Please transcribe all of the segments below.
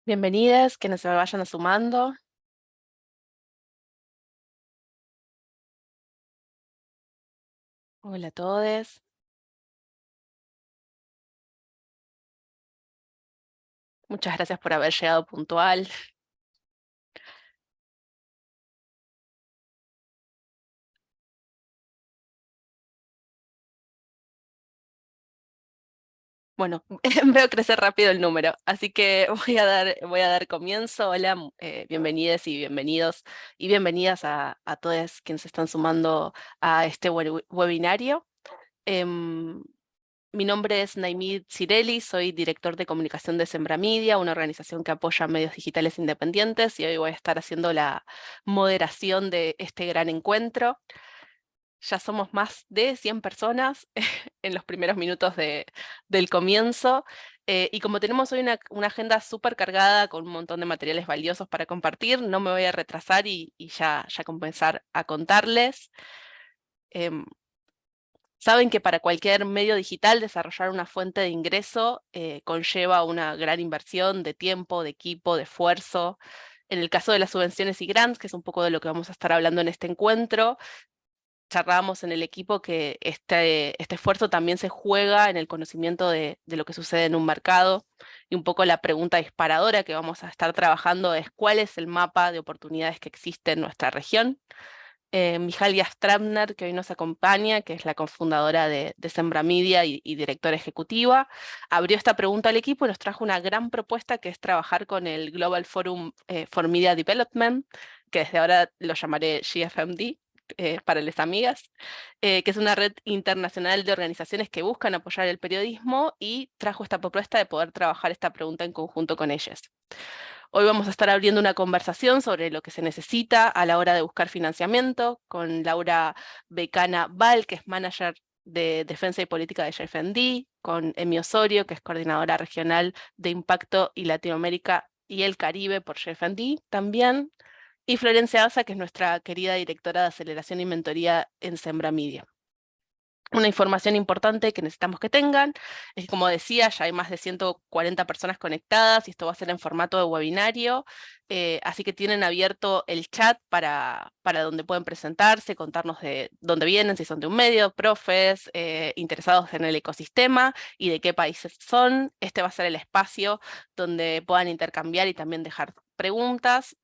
Bienvenidas, que se vayan sumando. Hola a todos. Muchas gracias por haber llegado puntual. Bueno, veo crecer rápido el número, así que voy a dar comienzo. Hola, bienvenidas y bienvenidos y bienvenidas a todos quienes se están sumando a este webinario. Em, Mi nombre es Naimid Cirelli, soy director de comunicación de Sembramedia, una organización que apoya medios digitales independientes, y hoy voy a estar haciendo la moderación de este gran encuentro. Ya somos más de 100 personas en los primeros minutos del comienzo, y como tenemos hoy una agenda súper cargada con un montón de materiales valiosos para compartir, no me voy a retrasar y ya comenzar a contarles. Em, Saben que para cualquier medio digital desarrollar una fuente de ingreso conlleva una gran inversión de tiempo, de equipo, de esfuerzo. En el caso de las subvenciones y grants, que es un poco de lo que vamos a estar hablando en este encuentro, charlábamos en el equipo que este esfuerzo también se juega en el conocimiento de lo que sucede en un mercado, y un poco la pregunta disparadora que vamos a estar trabajando es: ¿cuál es el mapa de oportunidades que existe en nuestra región? Mijalia Strabner, que hoy nos acompaña, que es la cofundadora de Sembramedia y directora ejecutiva, abrió esta pregunta al equipo y nos trajo una gran propuesta, que es trabajar con el Global Forum for Media Development, que desde ahora lo llamaré GFMD, para las amigas, que es una red internacional de organizaciones que buscan apoyar el periodismo, y trajo esta propuesta de poder trabajar esta pregunta en conjunto con ellas. Hoy vamos a estar abriendo una conversación sobre lo que se necesita a la hora de buscar financiamiento con Laura Becana Val, que es manager de Defensa y Política de JFND, con Emi Osorio, que es coordinadora regional de Impacto y Latinoamérica y el Caribe por JFND también, y Florencia Asa, que es nuestra querida directora de Aceleración y Mentoría en Sembramedia. Una información importante que necesitamos que tengan es que, como decía, ya hay más de 140 personas conectadas y esto va a ser en formato de webinario, así que tienen abierto el chat para donde pueden presentarse, contarnos de dónde vienen, si son de un medio, profes, interesados en el ecosistema y de qué países son. Este va a ser el espacio donde puedan intercambiar y también dejar preguntas.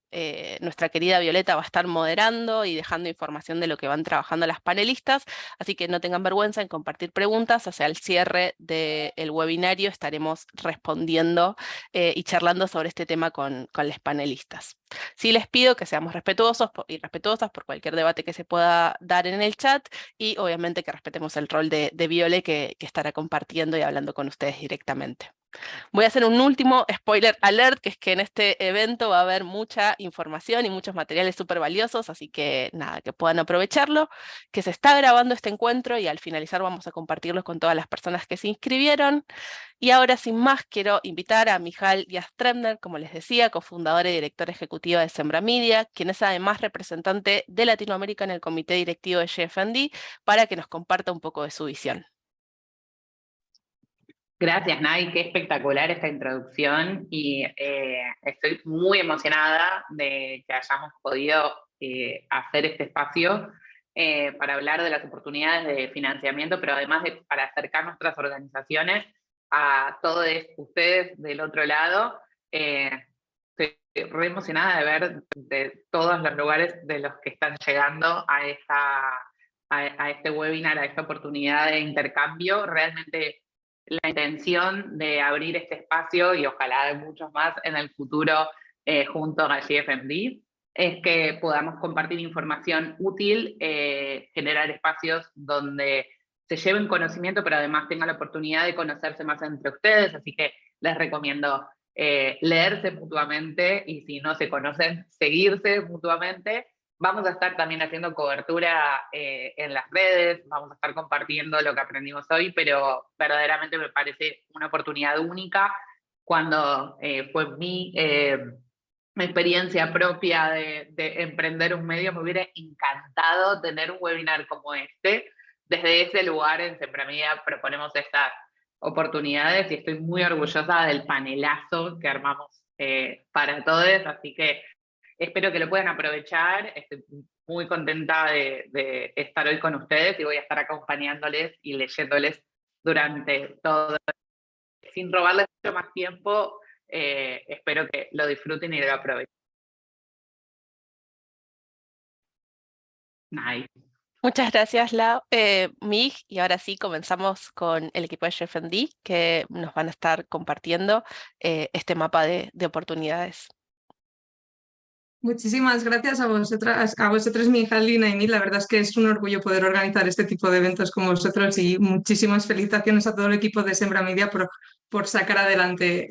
Nuestra querida Violeta va a estar moderando y dejando información de lo que van trabajando las panelistas. Así que no tengan vergüenza en compartir preguntas. Hacia el cierre del webinario estaremos respondiendo y charlando sobre este tema con los panelistas. Sí les pido que seamos respetuosos y respetuosas por cualquier debate que se pueda dar en el chat, y obviamente que respetemos el rol de Viole, que estará compartiendo y hablando con ustedes directamente. Voy a hacer un último spoiler alert, que es que en este evento va a haber mucha información y muchos materiales súper valiosos, así que nada, que puedan aprovecharlo, que se está grabando este encuentro y al finalizar vamos a compartirlos con todas las personas que se inscribieron. Y ahora, sin más, quiero invitar a Mijal Jastremner, como les decía, cofundadora y directora ejecutiva de Sembramedia, quien es además representante de Latinoamérica en el comité directivo de GFND, para que nos comparta un poco de su visión. Gracias, Nay, qué espectacular esta introducción y estoy muy emocionada de que hayamos podido hacer este espacio para hablar de las oportunidades de financiamiento, pero además para acercar nuestras organizaciones a todos ustedes del otro lado. Estoy re emocionada de ver de todos los lugares de los que están llegando a este webinar, a esta oportunidad de intercambio. Realmente la intención de abrir este espacio, y ojalá de muchos más en el futuro junto a GFMD, es que podamos compartir información útil, generar espacios donde se lleven conocimiento, pero además tengan la oportunidad de conocerse más entre ustedes. Así que les recomiendo leerse mutuamente, y si no se conocen, seguirse mutuamente. Vamos a estar también haciendo cobertura en las redes, vamos a estar compartiendo lo que aprendimos hoy, pero verdaderamente me parece una oportunidad única. Cuando fue mi experiencia propia de emprender un medio, me hubiera encantado tener un webinar como este. Desde ese lugar en Sembramedia proponemos estas oportunidades y estoy muy orgullosa del panelazo que armamos para todos, así que espero que lo puedan aprovechar. Estoy muy contenta de estar hoy con ustedes y voy a estar acompañándoles y leyéndoles durante todo. Sin robarles mucho más tiempo, espero que lo disfruten y lo aprovechen. Nice. Muchas gracias, Mig, y ahora sí comenzamos con el equipo de GFND que nos van a estar compartiendo este mapa de oportunidades. Muchísimas gracias a vosotros, mi hija Lina y mí. La verdad es que es un orgullo poder organizar este tipo de eventos con vosotros y muchísimas felicitaciones a todo el equipo de Sembra Media por sacar adelante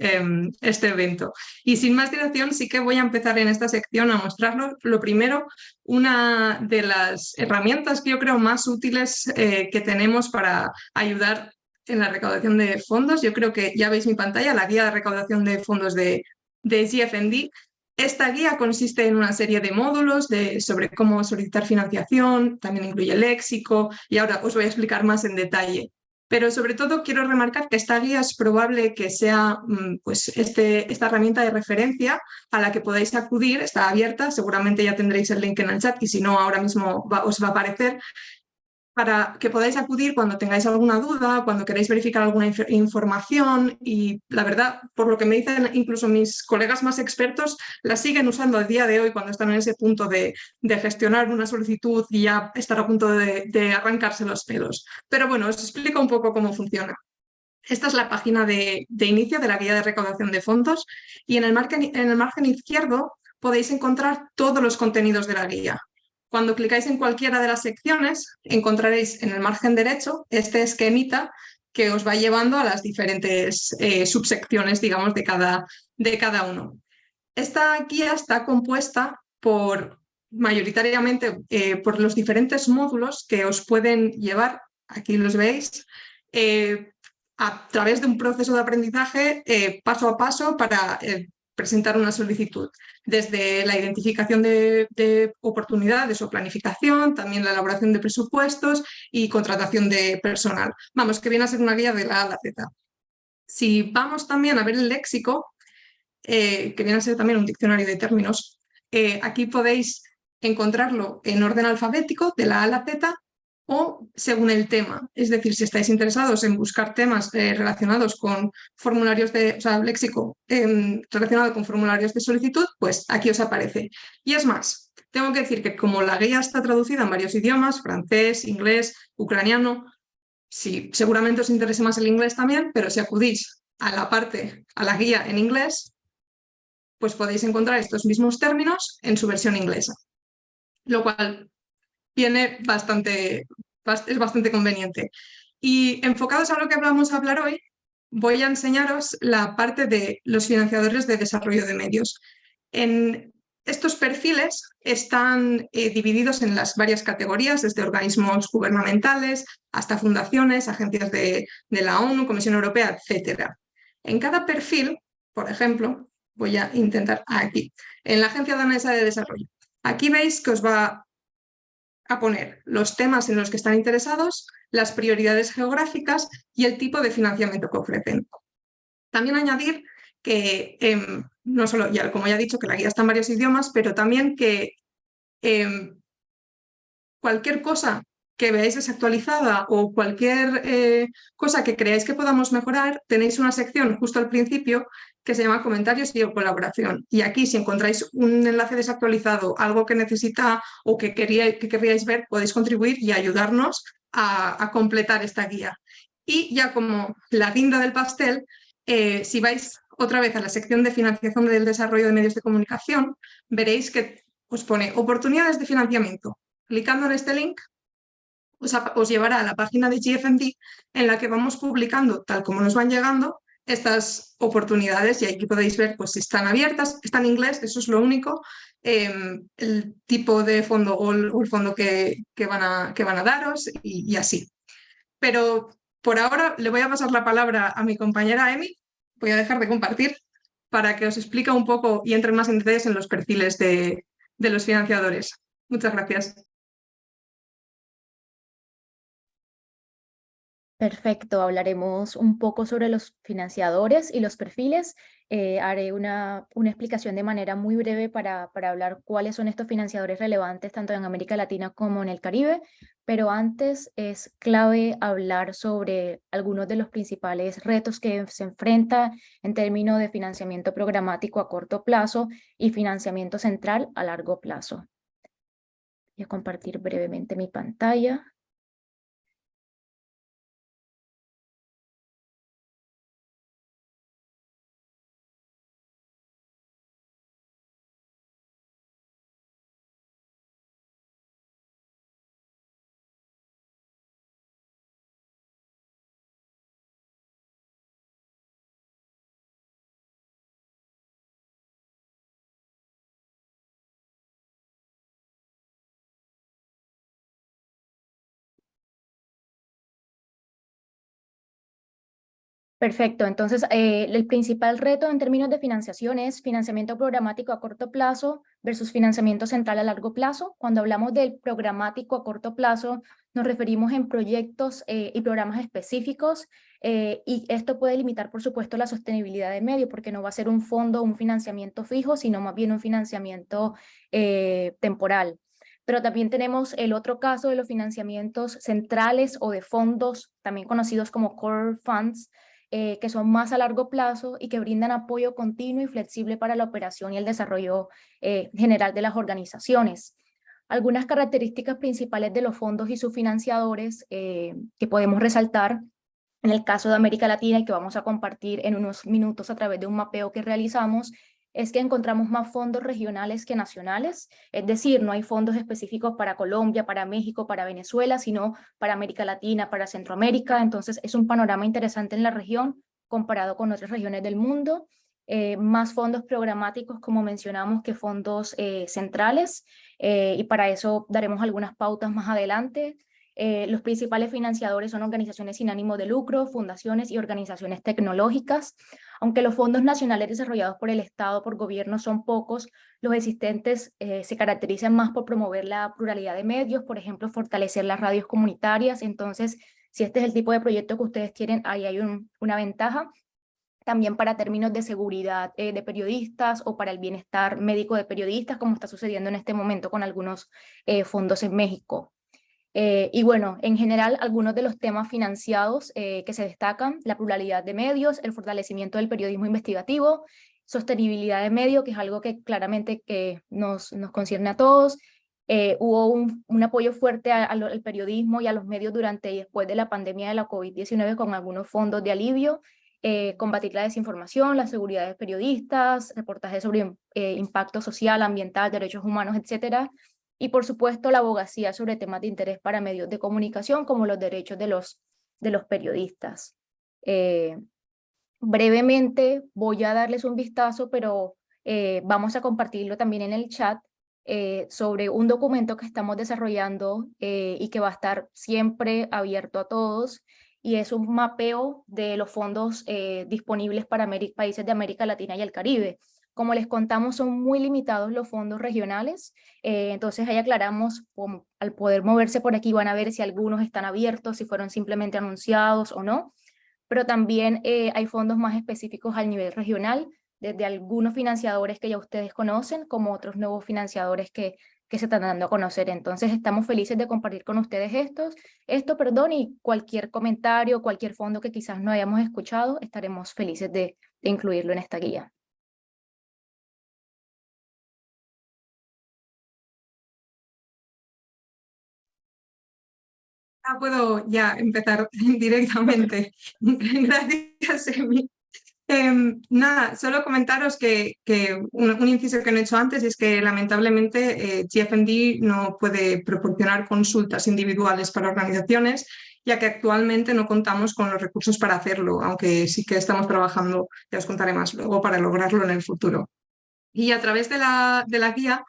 este evento. Y sin más dilación, sí que voy a empezar en esta sección a mostrarlo. Lo primero, una de las herramientas que yo creo más útiles que tenemos para ayudar en la recaudación de fondos. Yo creo que ya veis mi pantalla, la guía de recaudación de fondos de GFND. Esta guía consiste en una serie de módulos sobre cómo solicitar financiación, también incluye léxico y ahora os voy a explicar más en detalle. Pero sobre todo quiero remarcar que esta guía es probable que sea pues esta herramienta de referencia a la que podáis acudir, está abierta, seguramente ya tendréis el link en el chat y si no ahora mismo os va a aparecer, para que podáis acudir cuando tengáis alguna duda, cuando queráis verificar alguna información y la verdad, por lo que me dicen incluso mis colegas más expertos, la siguen usando a día de hoy cuando están en ese punto de gestionar una solicitud y ya estar a punto de arrancarse los pelos. Pero bueno, os explico un poco cómo funciona. Esta es la página de inicio de la guía de recaudación de fondos y en el margen izquierdo podéis encontrar todos los contenidos de la guía. Cuando clicáis en cualquiera de las secciones, encontraréis en el margen derecho este esquemita que os va llevando a las diferentes subsecciones, digamos, de cada uno. Esta guía está compuesta mayoritariamente por los diferentes módulos que os pueden llevar, aquí los veis, a través de un proceso de aprendizaje paso a paso para presentar una solicitud, desde la identificación de oportunidades o planificación, también la elaboración de presupuestos y contratación de personal. Vamos, que viene a ser una guía de la A a la Z. Si vamos también a ver el léxico, que viene a ser también un diccionario de términos, aquí podéis encontrarlo en orden alfabético, de la A a la Z, o según el tema. Es decir, si estáis interesados en buscar temas relacionados con formularios léxico relacionado con formularios de solicitud, pues aquí os aparece. Y es más, tengo que decir que como la guía está traducida en varios idiomas, francés, inglés, ucraniano, sí, seguramente os interese más el inglés también, pero si acudís a la guía en inglés, pues podéis encontrar estos mismos términos en su versión inglesa, lo cual es bastante conveniente. Y enfocados a lo que vamos a hablar hoy, voy a enseñaros la parte de los financiadores de desarrollo de medios. En estos perfiles están divididos en las varias categorías, desde organismos gubernamentales hasta fundaciones, agencias de la ONU, Comisión Europea, etc. En cada perfil, por ejemplo, voy a intentar aquí, en la Agencia Danesa de Desarrollo. Aquí veis que os va a poner los temas en los que están interesados, las prioridades geográficas y el tipo de financiamiento que ofrecen. También añadir que, no solo, como ya he dicho, que la guía está en varios idiomas, pero también que cualquier cosa que veáis desactualizada o cualquier cosa que creáis que podamos mejorar, tenéis una sección justo al principio que se llama comentarios y colaboración. Y aquí, si encontráis un enlace desactualizado, algo que necesita o que querríais ver, podéis contribuir y ayudarnos a completar esta guía. Y ya como la guinda del pastel, si vais otra vez a la sección de financiación del desarrollo de medios de comunicación, veréis que os pone oportunidades de financiamiento. Clicando en este link os llevará a la página de GFND en la que vamos publicando, tal como nos van llegando, estas oportunidades y aquí podéis ver pues, si están abiertas, está en inglés, eso es lo único, el tipo de fondo o el fondo que van a daros y así. Pero por ahora le voy a pasar la palabra a mi compañera Emi, voy a dejar de compartir para que os explique un poco y entre más en detalles en los perfiles de los financiadores. Muchas gracias. Perfecto, hablaremos un poco sobre los financiadores y los perfiles Haré una explicación de manera muy breve para hablar cuáles son estos financiadores relevantes tanto en América Latina como en el Caribe, pero antes es clave hablar sobre algunos de los principales retos que se enfrenta en términos de financiamiento programático a corto plazo y financiamiento central a largo plazo. Voy a compartir brevemente mi pantalla. Perfecto, entonces el principal reto en términos de financiación es financiamiento programático a corto plazo versus financiamiento central a largo plazo. Cuando hablamos del programático a corto plazo, nos referimos en proyectos y programas específicos y esto puede limitar, por supuesto, la sostenibilidad de medio porque no va a ser un fondo, un financiamiento fijo, sino más bien un financiamiento temporal. Pero también tenemos el otro caso de los financiamientos centrales o de fondos, también conocidos como core funds, que son más a largo plazo y que brindan apoyo continuo y flexible para la operación y el desarrollo general de las organizaciones. Algunas características principales de los fondos y sus financiadores que podemos resaltar en el caso de América Latina y que vamos a compartir en unos minutos a través de un mapeo que realizamos, es que encontramos más fondos regionales que nacionales, es decir, no hay fondos específicos para Colombia, para México, para Venezuela, sino para América Latina, para Centroamérica, entonces es un panorama interesante en la región comparado con otras regiones del mundo, más fondos programáticos, como mencionamos, que fondos centrales, y para eso daremos algunas pautas más adelante. Los principales financiadores son organizaciones sin ánimo de lucro, fundaciones y organizaciones tecnológicas. Aunque los fondos nacionales desarrollados por el Estado, por gobierno, son pocos, los existentes se caracterizan más por promover la pluralidad de medios, por ejemplo, fortalecer las radios comunitarias. Entonces, si este es el tipo de proyecto que ustedes quieren, ahí hay una ventaja. También para términos de seguridad de periodistas o para el bienestar médico de periodistas, como está sucediendo en este momento con algunos fondos en México. Y bueno, en general, algunos de los temas financiados que se destacan: la pluralidad de medios, el fortalecimiento del periodismo investigativo, sostenibilidad de medio, que es algo que claramente nos concierne a todos. Hubo un apoyo fuerte al periodismo y a los medios durante y después de la pandemia de la COVID-19 con algunos fondos de alivio, combatir la desinformación, la seguridad de periodistas, reportajes sobre impacto social, ambiental, derechos humanos, etcétera. Y por supuesto la abogacía sobre temas de interés para medios de comunicación como los derechos de los periodistas. Brevemente voy a darles un vistazo, pero vamos a compartirlo también en el chat sobre un documento que estamos desarrollando y que va a estar siempre abierto a todos, y es un mapeo de los fondos disponibles para países de América Latina y el Caribe. Como les contamos, son muy limitados los fondos regionales, entonces ahí aclaramos, al poder moverse por aquí van a ver si algunos están abiertos, si fueron simplemente anunciados o no, pero también hay fondos más específicos al nivel regional, desde algunos financiadores que ya ustedes conocen, como otros nuevos financiadores que se están dando a conocer. Entonces estamos felices de compartir con ustedes esto, y cualquier comentario, cualquier fondo que quizás no hayamos escuchado, estaremos felices de incluirlo en esta guía. Puedo ya empezar directamente. Gracias, Emi. Nada, solo comentaros que un inciso que no he hecho antes es que lamentablemente GFND no puede proporcionar consultas individuales para organizaciones, ya que actualmente no contamos con los recursos para hacerlo, aunque sí que estamos trabajando, ya os contaré más luego, para lograrlo en el futuro. Y a través de la guía,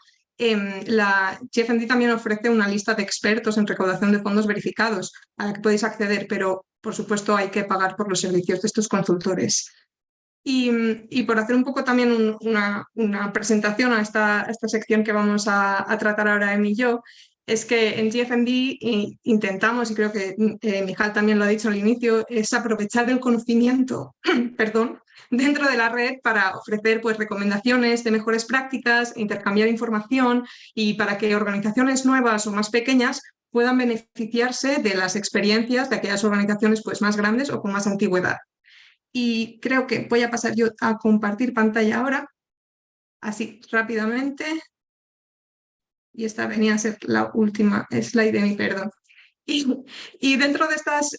la GFND también ofrece una lista de expertos en recaudación de fondos verificados a la que podéis acceder, pero por supuesto hay que pagar por los servicios de estos consultores. Y por hacer un poco también una presentación a esta sección que vamos a tratar ahora Emi y yo, es que en GFND intentamos, y creo que Mijal también lo ha dicho al inicio, es aprovechar el conocimiento perdón, dentro de la red para ofrecer pues, recomendaciones de mejores prácticas, intercambiar información y para que organizaciones nuevas o más pequeñas puedan beneficiarse de las experiencias de aquellas organizaciones pues, más grandes o con más antigüedad. Y creo que voy a pasar yo a compartir pantalla ahora, así rápidamente. Y esta venía a ser la última slide de mi perdón. Y dentro de estas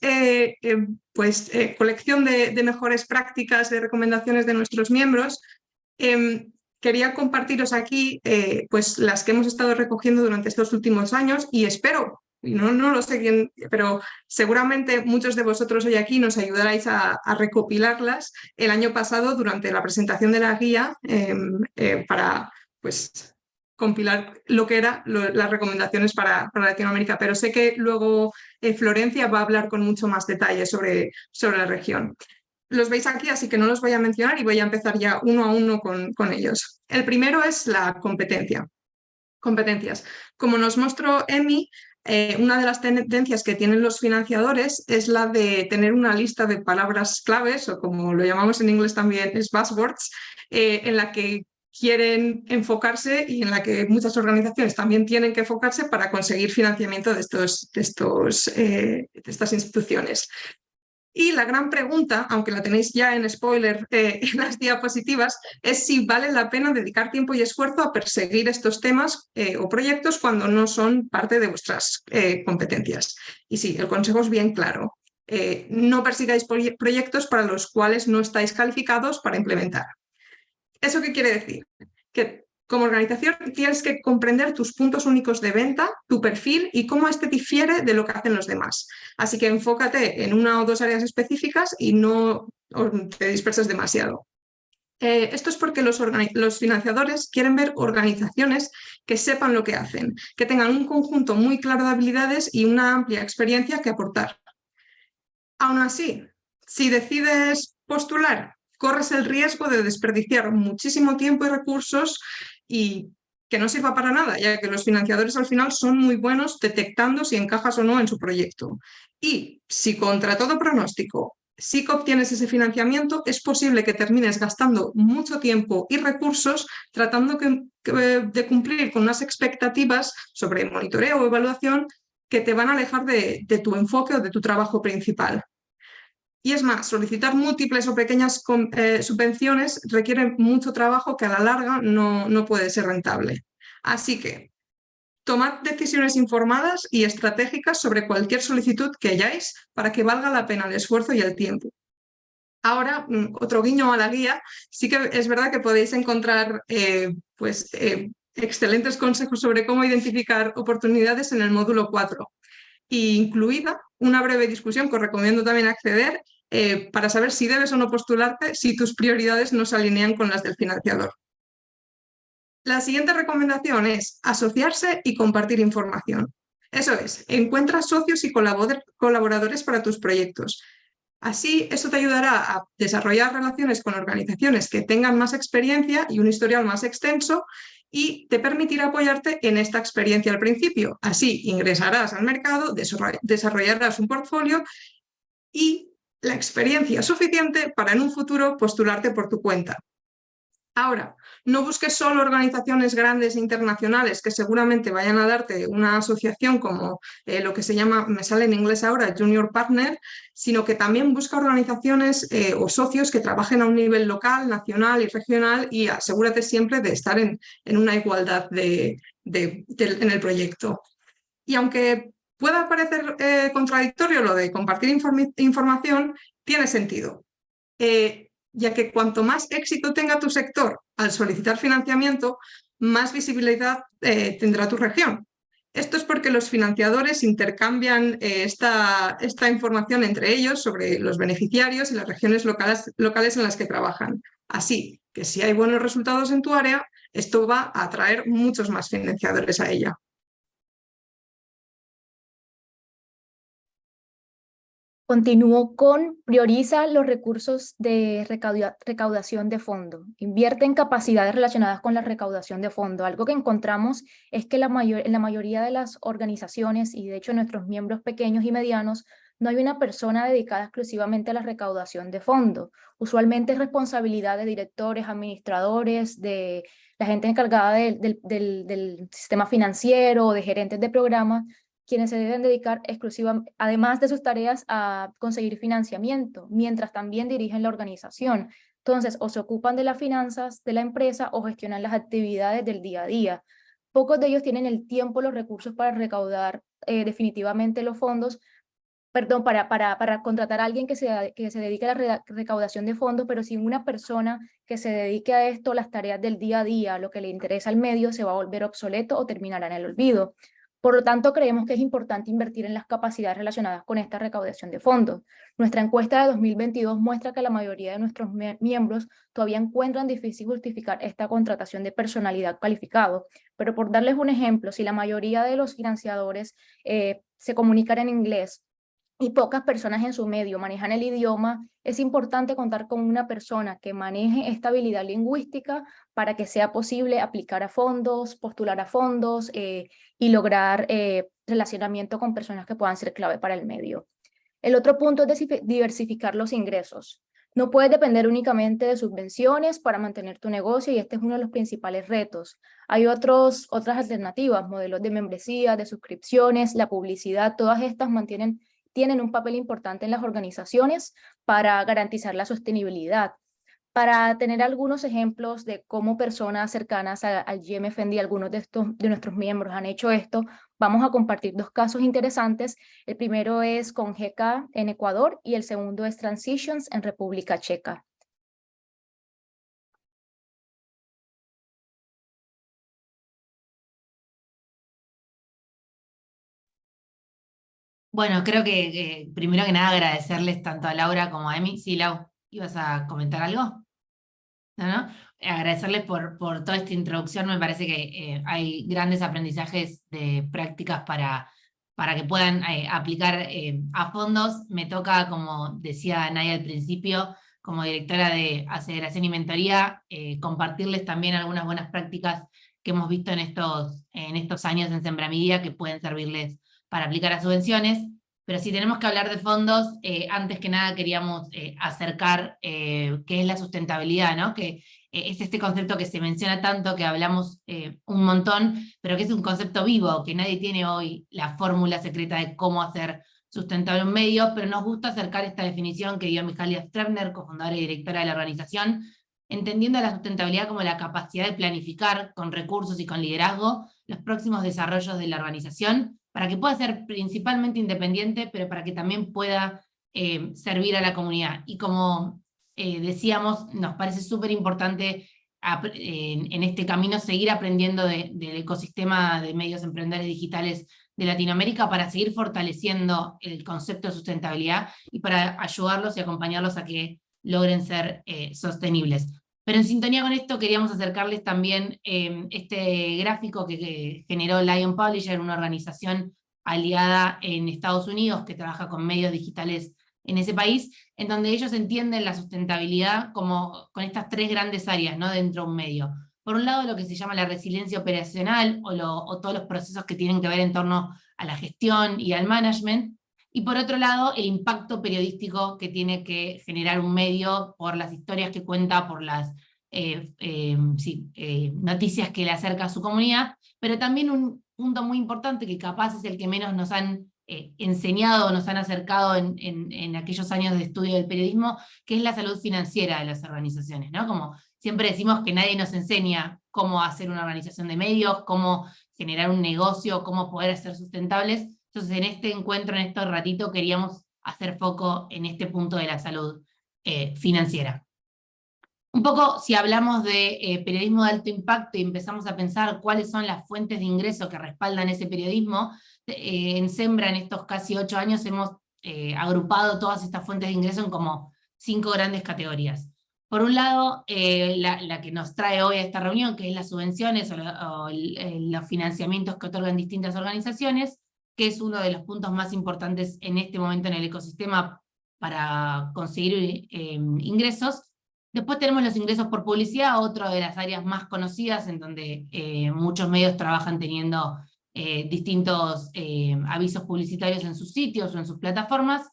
colección de mejores prácticas, de recomendaciones de nuestros miembros, quería compartiros aquí pues las que hemos estado recogiendo durante estos últimos años y espero, y no lo sé bien, pero seguramente muchos de vosotros hoy aquí nos ayudaráis a recopilarlas el año pasado durante la presentación de la guía para pues compilar lo que eran las recomendaciones para Latinoamérica, pero sé que luego Florencia va a hablar con mucho más detalle sobre la región. Los veis aquí, así que no los voy a mencionar y voy a empezar ya uno a uno con ellos. El primero es la competencia. Competencias. Como nos mostró Emi, una de las tendencias que tienen los financiadores es la de tener una lista de palabras claves, o como lo llamamos en inglés también, es buzzwords, en la que quieren enfocarse y en la que muchas organizaciones también tienen que enfocarse para conseguir financiamiento de estas instituciones. Y la gran pregunta, aunque la tenéis ya en spoiler en las diapositivas, es si vale la pena dedicar tiempo y esfuerzo a perseguir estos temas o proyectos cuando no son parte de vuestras competencias. Y sí, el consejo es bien claro. No persigáis proyectos para los cuales no estáis calificados para implementar. ¿Eso qué quiere decir? Que como organización tienes que comprender tus puntos únicos de venta, tu perfil y cómo este difiere de lo que hacen los demás. Así que enfócate en una o dos áreas específicas y no te disperses demasiado. Esto es porque los financiadores quieren ver organizaciones que sepan lo que hacen, que tengan un conjunto muy claro de habilidades y una amplia experiencia que aportar. Aún así, si decides postular, corres el riesgo de desperdiciar muchísimo tiempo y recursos y que no sirva para nada, ya que los financiadores al final son muy buenos detectando si encajas o no en su proyecto. Y si contra todo pronóstico sí que obtienes ese financiamiento, es posible que termines gastando mucho tiempo y recursos tratando de cumplir con unas expectativas sobre monitoreo o evaluación que te van a alejar de tu enfoque o de tu trabajo principal. Y es más, solicitar múltiples o pequeñas subvenciones requiere mucho trabajo que a la larga no puede ser rentable. Así que tomad decisiones informadas y estratégicas sobre cualquier solicitud que hayáis para que valga la pena el esfuerzo y el tiempo. Ahora, otro guiño a la guía, sí que es verdad que podéis encontrar excelentes consejos sobre cómo identificar oportunidades en el módulo 4. Incluida una breve discusión que os recomiendo también acceder para saber si debes o no postularte si tus prioridades no se alinean con las del financiador. La siguiente recomendación es asociarse y compartir información. Eso es, encuentra socios y colaboradores para tus proyectos. Así, eso te ayudará a desarrollar relaciones con organizaciones que tengan más experiencia y un historial más extenso y te permitirá apoyarte en esta experiencia al principio. Así, ingresarás al mercado, desarrollarás un portfolio y la experiencia suficiente para en un futuro postularte por tu cuenta. Ahora, no busques solo organizaciones grandes e internacionales que seguramente vayan a darte una asociación como lo que se llama, me sale en inglés ahora, Junior Partner, sino que también busca organizaciones o socios que trabajen a un nivel local, nacional y regional y asegúrate siempre de estar en una igualdad en el proyecto. Y aunque pueda parecer contradictorio lo de compartir información, tiene sentido. Ya que cuanto más éxito tenga tu sector al solicitar financiamiento, más visibilidad tendrá tu región. Esto es porque los financiadores intercambian esta información entre ellos sobre los beneficiarios y las regiones locales en las que trabajan. Así que si hay buenos resultados en tu área, esto va a atraer muchos más financiadores a ella. Continúo con prioriza los recursos de recaudación de fondo. Invierte en capacidades relacionadas con la recaudación de fondo. Algo que encontramos es que en la mayoría de las organizaciones y de hecho nuestros miembros pequeños y medianos No hay una persona dedicada exclusivamente a la recaudación de fondos. Usualmente es responsabilidad de directores, administradores, de la gente encargada del sistema financiero o de gerentes de programas, quienes se deben dedicar exclusivamente, además de sus tareas, a conseguir financiamiento, mientras también dirigen la organización. Entonces, o se ocupan de las finanzas de la empresa o gestionan las actividades del día a día. Pocos de ellos tienen el tiempo, los recursos para recaudar definitivamente los fondos, perdón, para contratar a alguien que se dedique a la recaudación de fondos, pero sin una persona que se dedique a esto, las tareas del día a día, lo que le interesa al medio, se va a volver obsoleto o terminará en el olvido. Por lo tanto, creemos que es importante invertir en las capacidades relacionadas con esta recaudación de fondos. Nuestra encuesta de 2022 muestra que la mayoría de nuestros miembros todavía encuentran difícil justificar esta contratación de personalidad calificado. Pero por darles un ejemplo, si la mayoría de los financiadores se comunican en inglés, y pocas personas en su medio manejan el idioma, es importante contar con una persona que maneje esta habilidad lingüística para que sea posible aplicar a fondos, postular a fondos y lograr relacionamiento con personas que puedan ser clave para el medio. El otro punto es diversificar los ingresos. No puedes depender únicamente de subvenciones para mantener tu negocio y este es uno de los principales retos. Hay otras alternativas, modelos de membresía, de suscripciones, la publicidad, todas estas tienen un papel importante en las organizaciones para garantizar la sostenibilidad. Para tener algunos ejemplos de cómo personas cercanas al GMFND, algunos de nuestros miembros han hecho esto, vamos a compartir dos casos interesantes. El primero es con GK en Ecuador y el segundo es Transitions en República Checa. Bueno, creo que primero que nada agradecerles tanto a Laura como a Emi. Sí, Lau, ¿ibas a comentar algo? ¿No? Agradecerles por toda esta introducción. Me parece que hay grandes aprendizajes de prácticas para que puedan aplicar a fondos. Me toca, como decía Naya al principio, como directora de aceleración y mentoría, compartirles también algunas buenas prácticas que hemos visto en estos años en Sembramidia que pueden servirles para aplicar a subvenciones. Pero si tenemos que hablar de fondos, antes que nada queríamos acercar qué es la sustentabilidad, ¿no? Que es este concepto que se menciona tanto, que hablamos un montón, pero que es un concepto vivo, que nadie tiene hoy la fórmula secreta de cómo hacer sustentable un medio, pero nos gusta acercar esta definición que dio Mijalia Strebner, cofundadora y directora de la organización, entendiendo la sustentabilidad como la capacidad de planificar con recursos y con liderazgo los próximos desarrollos de la organización, para que pueda ser principalmente independiente, pero para que también pueda servir a la comunidad. Y como decíamos, nos parece súper importante en este camino seguir aprendiendo del ecosistema de medios emprendedores digitales de Latinoamérica para seguir fortaleciendo el concepto de sustentabilidad y para ayudarlos y acompañarlos a que logren ser sostenibles. Pero en sintonía con esto queríamos acercarles también este gráfico que generó Lion Publisher, una organización aliada en Estados Unidos que trabaja con medios digitales en ese país, en donde ellos entienden la sustentabilidad como con estas tres grandes áreas, ¿no?, dentro de un medio. Por un lado, lo que se llama la resiliencia operacional, o todos los procesos que tienen que ver en torno a la gestión y al management, y por otro lado, el impacto periodístico que tiene que generar un medio por las historias que cuenta, por las noticias que le acerca a su comunidad, pero también un punto muy importante que capaz es el que menos nos han enseñado, nos han acercado en aquellos años de estudio del periodismo, que es la salud financiera de las organizaciones, ¿no? Como siempre decimos que nadie nos enseña cómo hacer una organización de medios, cómo generar un negocio, cómo poder ser sustentables. Entonces en este encuentro, en este ratito, queríamos hacer foco en este punto de la salud financiera. Un poco, si hablamos de periodismo de alto impacto y empezamos a pensar cuáles son las fuentes de ingreso que respaldan ese periodismo, en Sembra en estos casi 8 años hemos agrupado todas estas fuentes de ingreso en como 5 grandes categorías. Por un lado, la que nos trae hoy a esta reunión, que es las subvenciones o los financiamientos que otorgan distintas organizaciones, que es uno de los puntos más importantes en este momento en el ecosistema para conseguir ingresos. Después tenemos los ingresos por publicidad, otra de las áreas más conocidas en donde muchos medios trabajan teniendo distintos avisos publicitarios en sus sitios o en sus plataformas.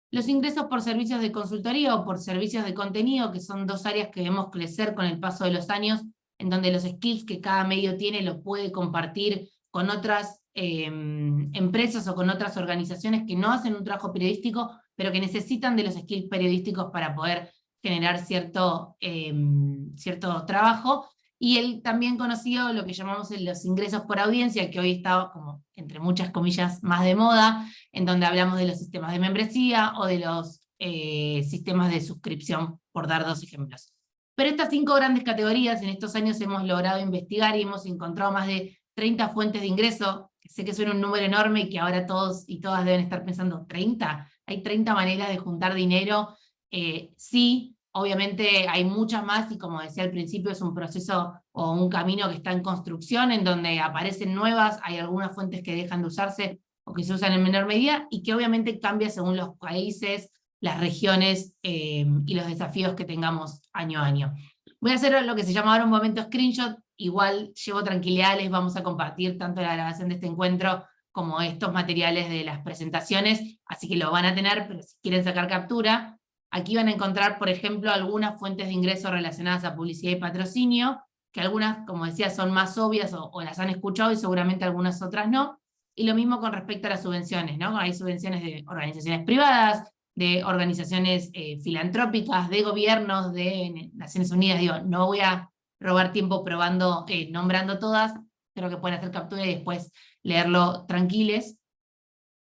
Los ingresos por servicios de consultoría o por servicios de contenido, que son dos áreas que vemos crecer con el paso de los años, en donde los skills que cada medio tiene lo puede compartir con otras empresas o con otras organizaciones que no hacen un trabajo periodístico, pero que necesitan de los skills periodísticos para poder generar cierto trabajo. Y el también conocido, lo que llamamos los ingresos por audiencia, que hoy está como, entre muchas comillas, más de moda, en donde hablamos de los sistemas de membresía o de los sistemas de suscripción, por dar dos ejemplos. Pero estas 5 grandes categorías, en estos años hemos logrado investigar y hemos encontrado más de 30 fuentes de ingreso, que sé que suena un número enorme y que ahora todos y todas deben estar pensando, ¿30? ¿Hay 30 maneras de juntar dinero? Sí. Obviamente hay muchas más, y como decía al principio, es un proceso o un camino que está en construcción, en donde aparecen nuevas, hay algunas fuentes que dejan de usarse o que se usan en menor medida, y que obviamente cambia según los países, las regiones y los desafíos que tengamos año a año. Voy a hacer lo que se llama ahora un momento screenshot, igual llevo tranquilidad, les vamos a compartir tanto la grabación de este encuentro como estos materiales de las presentaciones, así que lo van a tener, pero si quieren sacar captura, aquí van a encontrar, por ejemplo, algunas fuentes de ingreso relacionadas a publicidad y patrocinio, que algunas, como decía, son más obvias o las han escuchado y seguramente algunas otras no. Y lo mismo con respecto a las subvenciones, ¿no? Hay subvenciones de organizaciones privadas, de organizaciones filantrópicas, de gobiernos, de Naciones Unidas. Digo, no voy a robar tiempo nombrando todas, creo que pueden hacer captura y después leerlo tranquiles.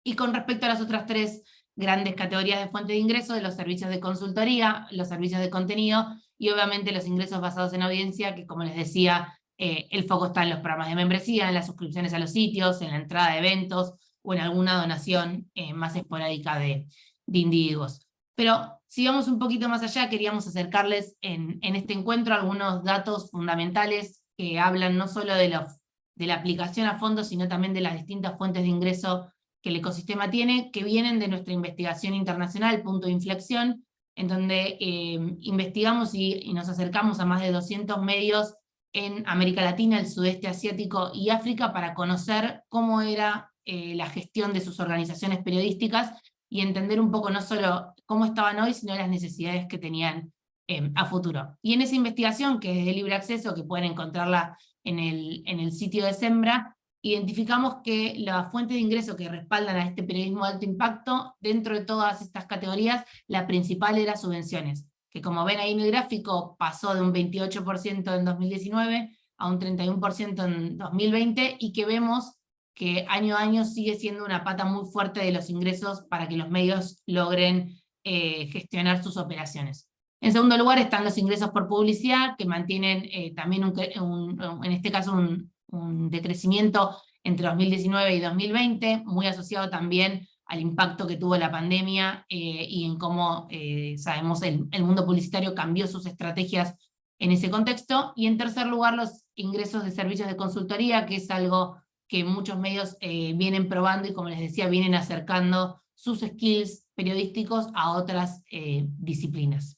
Y con respecto a las otras 3 grandes categorías de fuente de ingreso, de los servicios de consultoría, los servicios de contenido, y obviamente los ingresos basados en audiencia, que como les decía, el foco está en los programas de membresía, en las suscripciones a los sitios, en la entrada de eventos, o en alguna donación más esporádica de individuos. Pero si vamos un poquito más allá, queríamos acercarles en este encuentro algunos datos fundamentales que hablan no solo de la aplicación a fondo, sino también de las distintas fuentes de ingreso que el ecosistema tiene, que vienen de nuestra investigación internacional, Punto de Inflexión, en donde investigamos y nos acercamos a más de 200 medios en América Latina, el sudeste asiático y África, para conocer cómo era la gestión de sus organizaciones periodísticas y entender un poco no solo cómo estaban hoy, sino las necesidades que tenían a futuro. Y en esa investigación, que es de libre acceso, que pueden encontrarla en el sitio de Sembra, identificamos que las fuentes de ingreso que respaldan a este periodismo de alto impacto, dentro de todas estas categorías, la principal era subvenciones, que como ven ahí en el gráfico, pasó de un 28% en 2019 a un 31% en 2020, y que vemos que año a año sigue siendo una pata muy fuerte de los ingresos para que los medios logren gestionar sus operaciones. En segundo lugar están los ingresos por publicidad, que mantienen también en este caso un decrecimiento entre 2019 y 2020, muy asociado también al impacto que tuvo la pandemia y en cómo, sabemos, el mundo publicitario cambió sus estrategias en ese contexto. Y en tercer lugar, los ingresos de servicios de consultoría, que es algo que muchos medios vienen probando y, como les decía, vienen acercando sus skills periodísticos a otras disciplinas.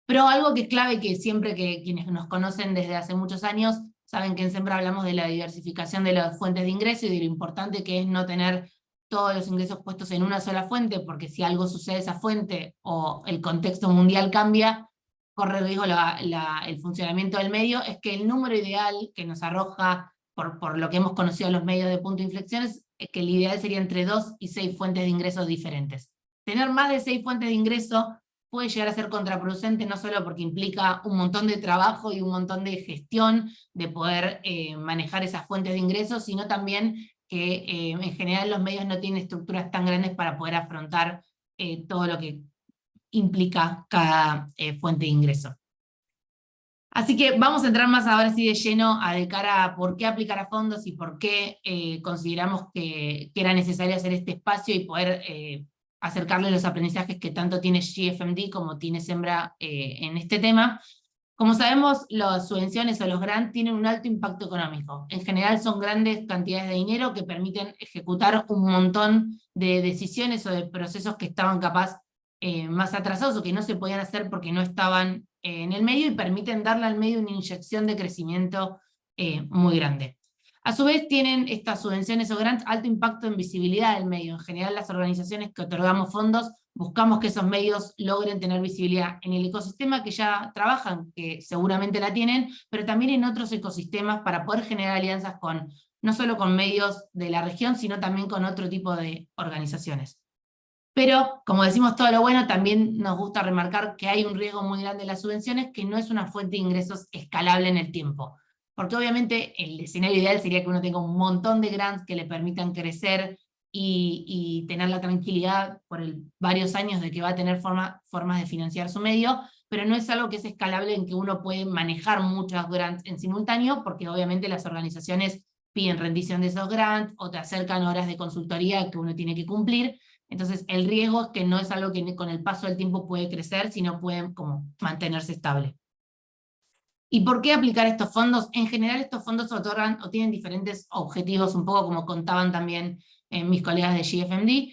Pero algo que es clave, que siempre que quienes nos conocen desde hace muchos años saben que en Sembra hablamos de la diversificación de las fuentes de ingreso y de lo importante que es no tener todos los ingresos puestos en una sola fuente, porque si algo sucede a esa fuente o el contexto mundial cambia, corre riesgo el funcionamiento del medio. Es que el número ideal que nos arroja, por lo que hemos conocido en los medios de Punto de Inflexión, es que el ideal sería entre 2 y 6 fuentes de ingresos diferentes. Tener más de 6 fuentes de ingreso puede llegar a ser contraproducente, no solo porque implica un montón de trabajo y un montón de gestión de poder manejar esas fuentes de ingresos, sino también que en general los medios no tienen estructuras tan grandes para poder afrontar todo lo que implica cada fuente de ingreso. Así que vamos a entrar más ahora sí de lleno de cara a por qué aplicar a fondos y por qué consideramos que era necesario hacer este espacio y poder acercarle los aprendizajes que tanto tiene GFMD como tiene Sembra en este tema. Como sabemos, las subvenciones o los grants tienen un alto impacto económico. En general son grandes cantidades de dinero que permiten ejecutar un montón de decisiones o de procesos que estaban capaz más atrasados o que no se podían hacer porque no estaban en el medio, y permiten darle al medio una inyección de crecimiento muy grande. A su vez tienen estas subvenciones o grants alto impacto en visibilidad del medio. En general las organizaciones que otorgamos fondos buscamos que esos medios logren tener visibilidad en el ecosistema que ya trabajan, que seguramente la tienen, pero también en otros ecosistemas para poder generar alianzas no solo con medios de la región, sino también con otro tipo de organizaciones. Pero, como decimos todo lo bueno, también nos gusta remarcar que hay un riesgo muy grande de las subvenciones, que no es una fuente de ingresos escalable en el tiempo. Porque obviamente el escenario ideal sería que uno tenga un montón de grants que le permitan crecer y tener la tranquilidad por varios años de que va a tener formas de financiar su medio, pero no es algo que es escalable en que uno puede manejar muchos grants en simultáneo, porque obviamente las organizaciones piden rendición de esos grants, o te acercan horas de consultoría que uno tiene que cumplir. Entonces el riesgo es que no es algo que con el paso del tiempo puede crecer, sino puede como mantenerse estable. ¿Y por qué aplicar estos fondos? En general estos fondos se otorgan o tienen diferentes objetivos, un poco como contaban también mis colegas de GFMD.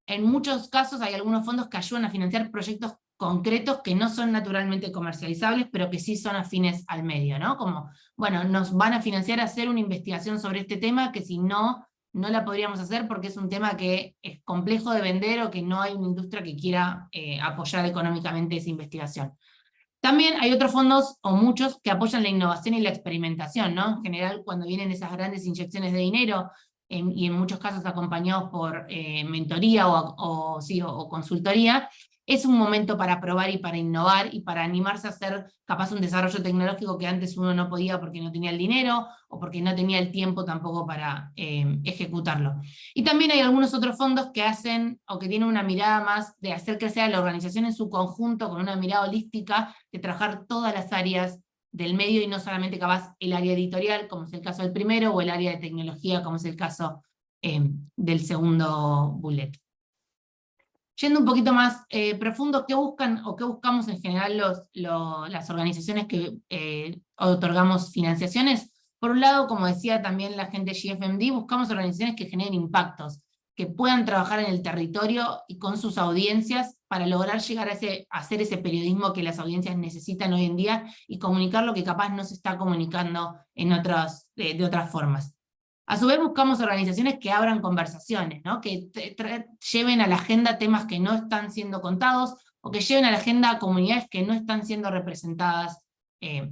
En muchos casos hay algunos fondos que ayudan a financiar proyectos concretos que no son naturalmente comercializables, pero que sí son afines al medio, ¿no? Como, bueno, nos van a financiar hacer una investigación sobre este tema que si no la podríamos hacer porque es un tema que es complejo de vender o que no hay una industria que quiera apoyar económicamente esa investigación. También hay otros fondos, o muchos, que apoyan la innovación y la experimentación, ¿no? En general, cuando vienen esas grandes inyecciones de dinero, y en muchos casos acompañados por mentoría o consultoría, es un momento para probar y para innovar y para animarse a hacer capaz un desarrollo tecnológico que antes uno no podía porque no tenía el dinero o porque no tenía el tiempo tampoco para ejecutarlo. Y también hay algunos otros fondos que hacen o que tienen una mirada más de hacer crecer a la organización en su conjunto con una mirada holística de trabajar todas las áreas del medio y no solamente capaz el área editorial, como es el caso del primero, o el área de tecnología, como es el caso del segundo bullet. Yendo un poquito más profundo, ¿qué buscan o qué buscamos en general las organizaciones que otorgamos financiaciones? Por un lado, como decía también la gente de GFMD, buscamos organizaciones que generen impactos, que puedan trabajar en el territorio y con sus audiencias para lograr llegar a hacer ese periodismo que las audiencias necesitan hoy en día y comunicar lo que capaz no se está comunicando de otras formas. A su vez buscamos organizaciones que abran conversaciones, ¿no? Que lleven a la agenda temas que no están siendo contados, o que lleven a la agenda a comunidades que no están siendo representadas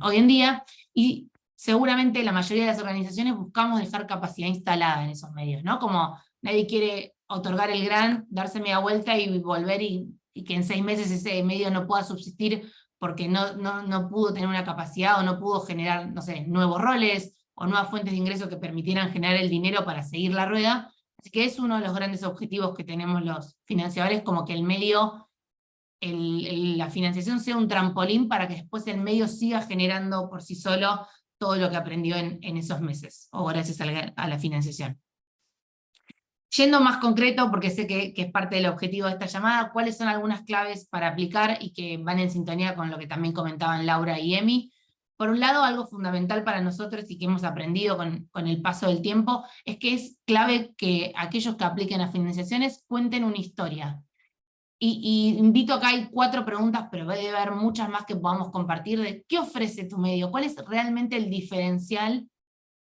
hoy en día, y seguramente la mayoría de las organizaciones buscamos dejar capacidad instalada en esos medios, ¿no? Como nadie quiere otorgar el grant, darse media vuelta y volver y que en 6 meses ese medio no pueda subsistir porque no pudo tener una capacidad o no pudo generar, no sé, nuevos roles, o nuevas fuentes de ingreso que permitieran generar el dinero para seguir la rueda. Así que es uno de los grandes objetivos que tenemos los financiadores, como que el medio, la financiación sea un trampolín para que después el medio siga generando por sí solo todo lo que aprendió en esos meses, o gracias a la financiación. Yendo más concreto, porque sé que es parte del objetivo de esta llamada, ¿cuáles son algunas claves para aplicar y que van en sintonía con lo que también comentaban Laura y Emi? Por un lado, algo fundamental para nosotros y que hemos aprendido con el paso del tiempo, es que es clave que aquellos que apliquen a financiaciones cuenten una historia. Y invito acá, hay 4 preguntas, pero debe haber muchas más que podamos compartir de qué ofrece tu medio, cuál es realmente el diferencial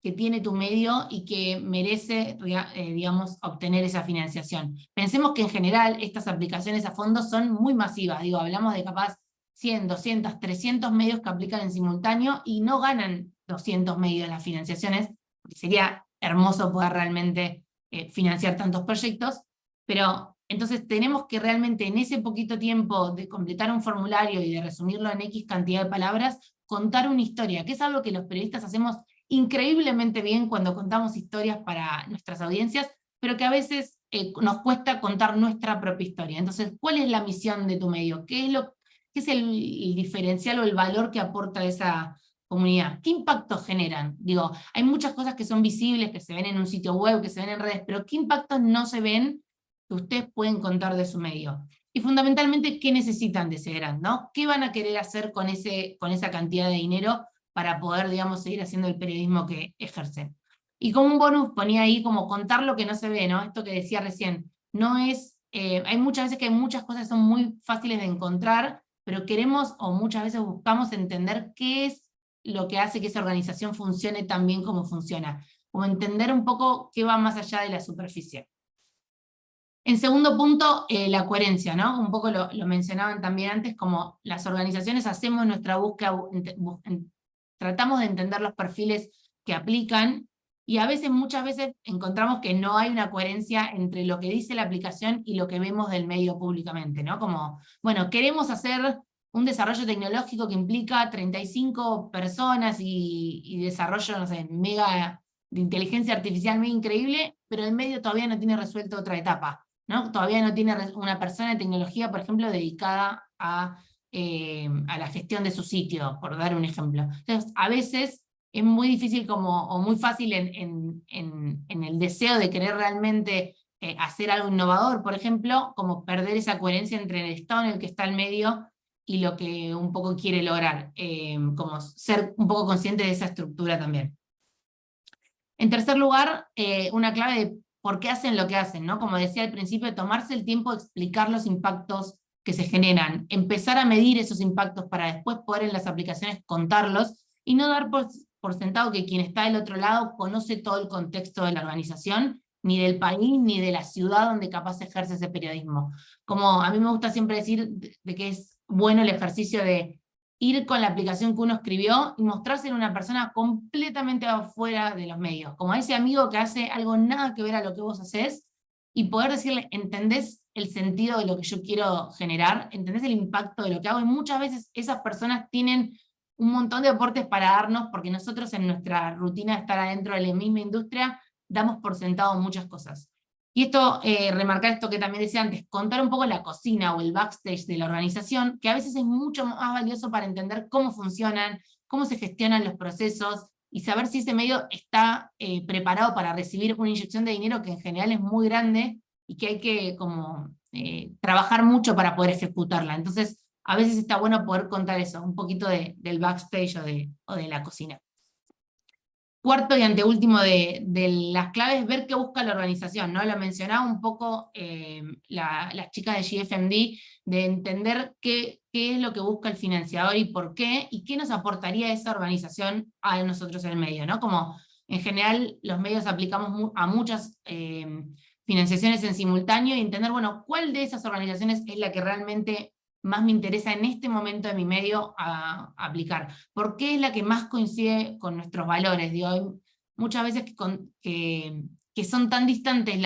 que tiene tu medio y que merece, digamos, obtener esa financiación. Pensemos que en general estas aplicaciones a fondos son muy masivas, digo, hablamos de capaz 100, 200, 300 medios que aplican en simultáneo y no ganan 200 medios las financiaciones, porque sería hermoso poder realmente financiar tantos proyectos, pero entonces tenemos que realmente en ese poquito tiempo de completar un formulario y de resumirlo en X cantidad de palabras, contar una historia, que es algo que los periodistas hacemos increíblemente bien cuando contamos historias para nuestras audiencias, pero que a veces nos cuesta contar nuestra propia historia. Entonces, ¿cuál es la misión de tu medio? ¿Qué es el diferencial o el valor que aporta esa comunidad? ¿Qué impacto generan? Digo, hay muchas cosas que son visibles, que se ven en un sitio web, que se ven en redes, pero ¿qué impactos no se ven que ustedes pueden contar de su medio? Y fundamentalmente, ¿qué necesitan de ese grant, ¿no? ¿Qué van a querer hacer con esa cantidad de dinero para poder, digamos, seguir haciendo el periodismo que ejercen? Y como un bonus ponía ahí como contar lo que no se ve, ¿no? Esto que decía recién, no es, hay muchas veces que hay muchas cosas que son muy fáciles de encontrar, pero queremos o muchas veces buscamos entender qué es lo que hace que esa organización funcione tan bien como funciona. como entender un poco qué va más allá de la superficie. En segundo punto, la coherencia, ¿no? Un poco lo mencionaban también antes, como las organizaciones hacemos nuestra búsqueda, tratamos de entender los perfiles que aplican, y a veces, muchas veces, encontramos que no hay una coherencia entre lo que dice la aplicación y lo que vemos del medio públicamente, ¿no? Como, bueno, queremos hacer un desarrollo tecnológico que implica 35 personas y desarrollo, no sé, mega de inteligencia artificial mega increíble, pero el medio todavía no tiene resuelto otra etapa, ¿no? Todavía no tiene una persona de tecnología, por ejemplo, dedicada a la gestión de su sitio, por dar un ejemplo. Entonces, a veces es muy difícil o muy fácil en el deseo de querer realmente hacer algo innovador, por ejemplo, como perder esa coherencia entre el estado en el que está el medio y lo que un poco quiere lograr, como ser un poco consciente de esa estructura también. En tercer lugar, una clave de por qué hacen lo que hacen, ¿no? Como decía al principio, tomarse el tiempo de explicar los impactos que se generan, empezar a medir esos impactos para después poder en las aplicaciones contarlos, y no dar por sentado que quien está del otro lado conoce todo el contexto de la organización, ni del país, ni de la ciudad donde capaz ejerce ese periodismo. Como a mí me gusta siempre decir de que es bueno el ejercicio de ir con la aplicación que uno escribió y mostrarse en una persona completamente afuera de los medios, como a ese amigo que hace algo nada que ver a lo que vos hacés, y poder decirle, ¿entendés el sentido de lo que yo quiero generar? ¿Entendés el impacto de lo que hago? Y muchas veces esas personas tienen un montón de aportes para darnos, porque nosotros en nuestra rutina de estar adentro de la misma industria, damos por sentado muchas cosas. Y esto, remarcar esto que también decía antes, contar un poco la cocina o el backstage de la organización, que a veces es mucho más valioso para entender cómo funcionan, cómo se gestionan los procesos, y saber si ese medio está preparado para recibir una inyección de dinero que en general es muy grande, y que hay que como, trabajar mucho para poder ejecutarla. Entonces, a veces está bueno poder contar eso, un poquito del backstage o de la cocina. Cuarto y anteúltimo de las claves, ver qué busca la organización, ¿no? Lo mencionaba un poco las chicas de GFMD, de entender qué es lo que busca el financiador y por qué, y qué nos aportaría esa organización a nosotros en el medio, ¿no? Como en general los medios aplicamos a muchas financiaciones en simultáneo, y entender, bueno, cuál de esas organizaciones es la que realmente más me interesa en este momento de mi medio a aplicar. ¿Por qué es la que más coincide con nuestros valores? Digo, hay muchas veces que son tan distantes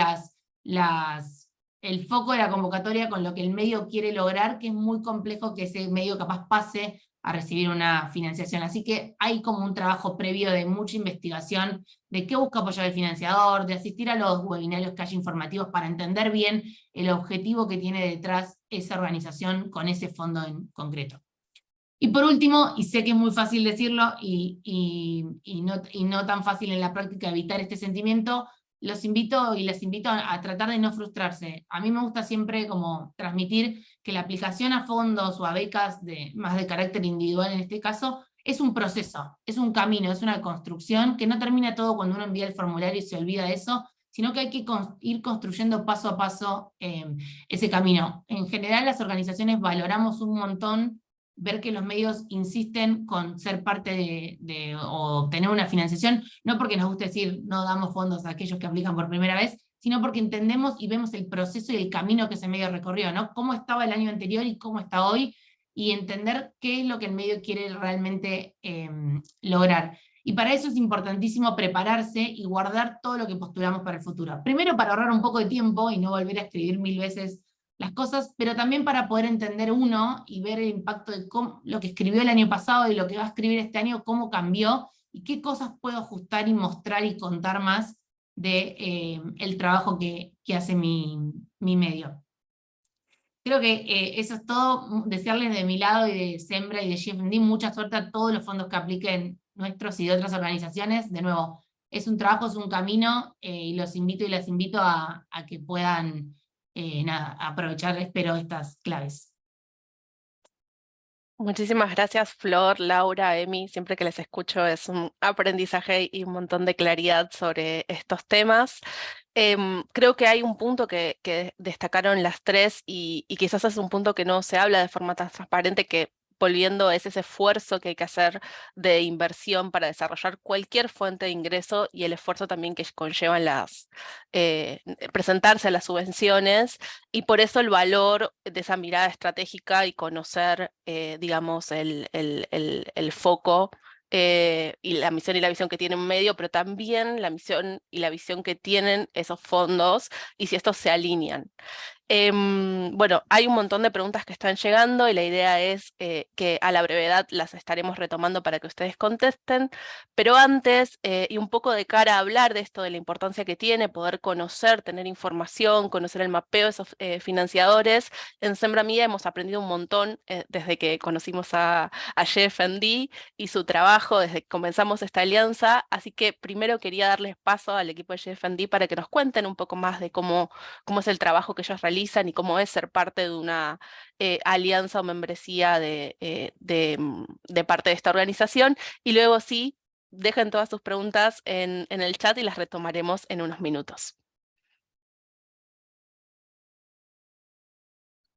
el foco de la convocatoria con lo que el medio quiere lograr, que es muy complejo que ese medio capaz pase a recibir una financiación. Así que hay como un trabajo previo de mucha investigación de qué busca apoyar el financiador, de asistir a los webinarios que haya informativos para entender bien el objetivo que tiene detrás esa organización con ese fondo en concreto. Y por último, y sé que es muy fácil decirlo y no tan fácil en la práctica evitar este sentimiento, los invito y les invito a tratar de no frustrarse. A mí me gusta siempre como transmitir que la aplicación a fondos o a becas más de carácter individual en este caso, es un proceso, es un camino, es una construcción, que no termina todo cuando uno envía el formulario y se olvida de eso, sino que hay que ir construyendo paso a paso ese camino. En general las organizaciones valoramos un montón ver que los medios insisten con ser parte o obtener una financiación, no porque nos guste decir no damos fondos a aquellos que aplican por primera vez, sino porque entendemos y vemos el proceso y el camino que ese medio recorrió, ¿no? Cómo estaba el año anterior y cómo está hoy, y entender qué es lo que el medio quiere realmente lograr. Y para eso es importantísimo prepararse y guardar todo lo que postulamos para el futuro. Primero para ahorrar un poco de tiempo y no volver a escribir 1000 veces las cosas, pero también para poder entender uno y ver el impacto de lo que escribió el año pasado y lo que va a escribir este año, cómo cambió, y qué cosas puedo ajustar y mostrar y contar más de el trabajo que hace mi medio. Creo que eso es todo. Desearles de mi lado y de Sembra y de GFMD mucha suerte a todos los fondos que apliquen nuestros y de otras organizaciones. De nuevo, es un trabajo, es un camino, y los invito y las invito a que puedan aprovechar, espero, estas claves. Muchísimas gracias, Flor, Laura, Emi. Siempre que les escucho es un aprendizaje y un montón de claridad sobre estos temas. Creo que hay un punto que destacaron las tres y quizás es un punto que no se habla de forma tan transparente, que volviendo es ese esfuerzo que hay que hacer de inversión para desarrollar cualquier fuente de ingreso y el esfuerzo también que conllevan presentarse a las subvenciones, y por eso el valor de esa mirada estratégica y conocer, digamos, el foco y la misión y la visión que tiene un medio, pero también la misión y la visión que tienen esos fondos y si estos se alinean. Bueno, hay un montón de preguntas que están llegando y la idea es que a la brevedad las estaremos retomando para que ustedes contesten, pero antes, y un poco de cara a hablar de esto, de la importancia que tiene poder conocer, tener información, conocer el mapeo de esos financiadores, en Sembra Media hemos aprendido un montón desde que conocimos a JFND y su trabajo, desde que comenzamos esta alianza, así que primero quería darles paso al equipo de JFND para que nos cuenten un poco más de cómo es el trabajo que ellos realizan y cómo es ser parte de una alianza o membresía de parte de esta organización. Y luego sí, dejen todas sus preguntas en el chat y las retomaremos en unos minutos.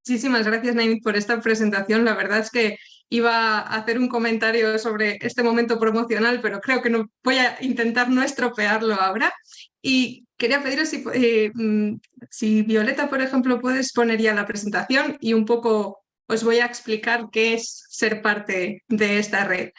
Muchísimas gracias, Naimit, por esta presentación. La verdad es que iba a hacer un comentario sobre este momento promocional, pero creo que no voy a intentar no estropearlo ahora. Y quería pediros si Violeta, por ejemplo, puedes poner ya la presentación y un poco os voy a explicar qué es ser parte de esta red.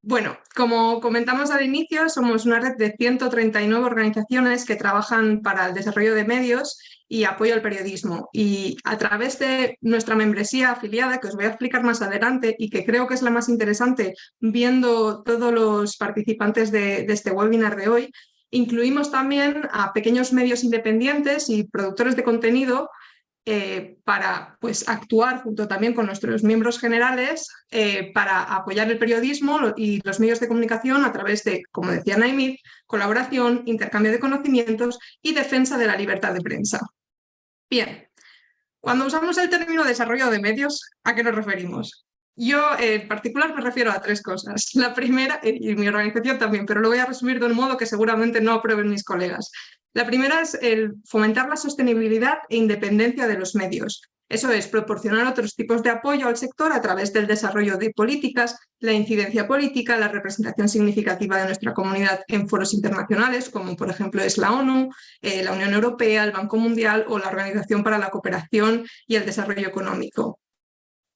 Bueno, como comentamos al inicio, somos una red de 139 organizaciones que trabajan para el desarrollo de medios y apoyo al periodismo. Y a través de nuestra membresía afiliada, que os voy a explicar más adelante y que creo que es la más interesante viendo todos los participantes de este webinar de hoy, incluimos también a pequeños medios independientes y productores de contenido para pues, actuar junto también con nuestros miembros generales para apoyar el periodismo y los medios de comunicación a través de, como decía Naimit, colaboración, intercambio de conocimientos y defensa de la libertad de prensa. Bien, cuando usamos el término desarrollo de medios, ¿a qué nos referimos? Yo en particular me refiero a tres cosas. La primera, y mi organización también, pero lo voy a resumir de un modo que seguramente no aprueben mis colegas. La primera es el fomentar la sostenibilidad e independencia de los medios. Eso es, proporcionar otros tipos de apoyo al sector a través del desarrollo de políticas, la incidencia política, la representación significativa de nuestra comunidad en foros internacionales, como por ejemplo es la ONU, la Unión Europea, el Banco Mundial o la Organización para la Cooperación y el Desarrollo Económico.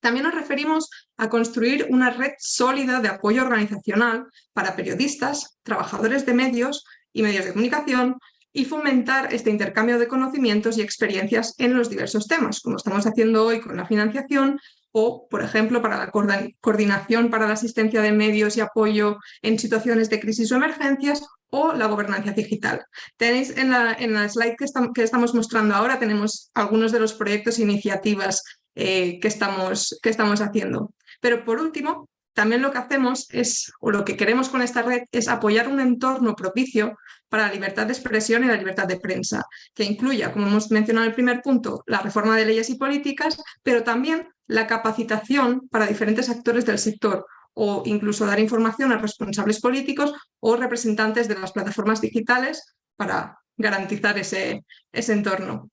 También nos referimos a construir una red sólida de apoyo organizacional para periodistas, trabajadores de medios y medios de comunicación y fomentar este intercambio de conocimientos y experiencias en los diversos temas, como estamos haciendo hoy con la financiación o, por ejemplo, para la coordinación para la asistencia de medios y apoyo en situaciones de crisis o emergencias o la gobernanza digital. Tenéis en la slide que estamos mostrando ahora, tenemos algunos de los proyectos e iniciativas que estamos haciendo. Pero por último, también lo que hacemos es, o lo que queremos con esta red, es apoyar un entorno propicio para la libertad de expresión y la libertad de prensa, que incluya, como hemos mencionado en el primer punto, la reforma de leyes y políticas, pero también la capacitación para diferentes actores del sector, o incluso dar información a responsables políticos o representantes de las plataformas digitales para garantizar ese entorno.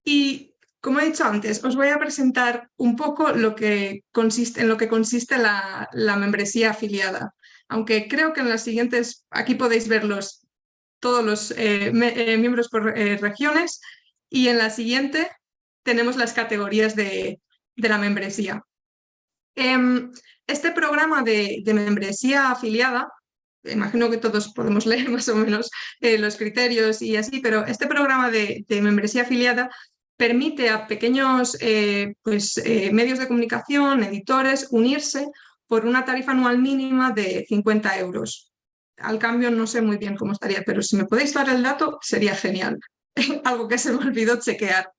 Y como he dicho antes, os voy a presentar un poco en lo que consiste la membresía afiliada. Aunque creo que en las siguientes, aquí podéis verlos todos los miembros por regiones, y en la siguiente tenemos las categorías de la membresía. Este programa de membresía afiliada, imagino que todos podemos leer más o menos los criterios y así, pero este programa de membresía afiliada permite a pequeños medios de comunicación, editores, unirse por una tarifa anual mínima de 50 euros. Al cambio no sé muy bien cómo estaría, pero si me podéis dar el dato sería genial. Algo que se me olvidó chequear.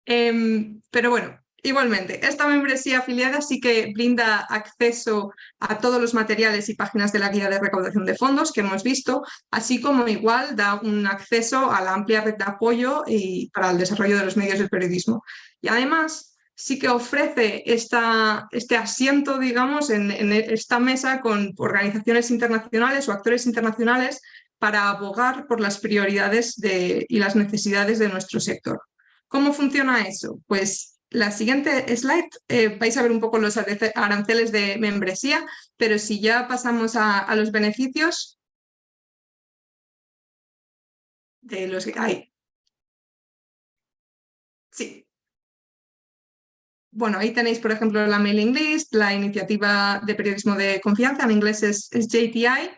Pero bueno, igualmente, esta membresía afiliada sí que brinda acceso a todos los materiales y páginas de la guía de recaudación de fondos que hemos visto, así como igual da un acceso a la amplia red de apoyo para el desarrollo de los medios del periodismo. Y además sí que ofrece este asiento, digamos, en esta mesa con organizaciones internacionales o actores internacionales para abogar por las prioridades y las necesidades de nuestro sector. ¿Cómo funciona eso? Pues la siguiente slide vais a ver un poco los aranceles de membresía, pero si ya pasamos a los beneficios de los que hay. Sí. Bueno, ahí tenéis, por ejemplo, la mailing list, la iniciativa de periodismo de confianza, en inglés es JTI.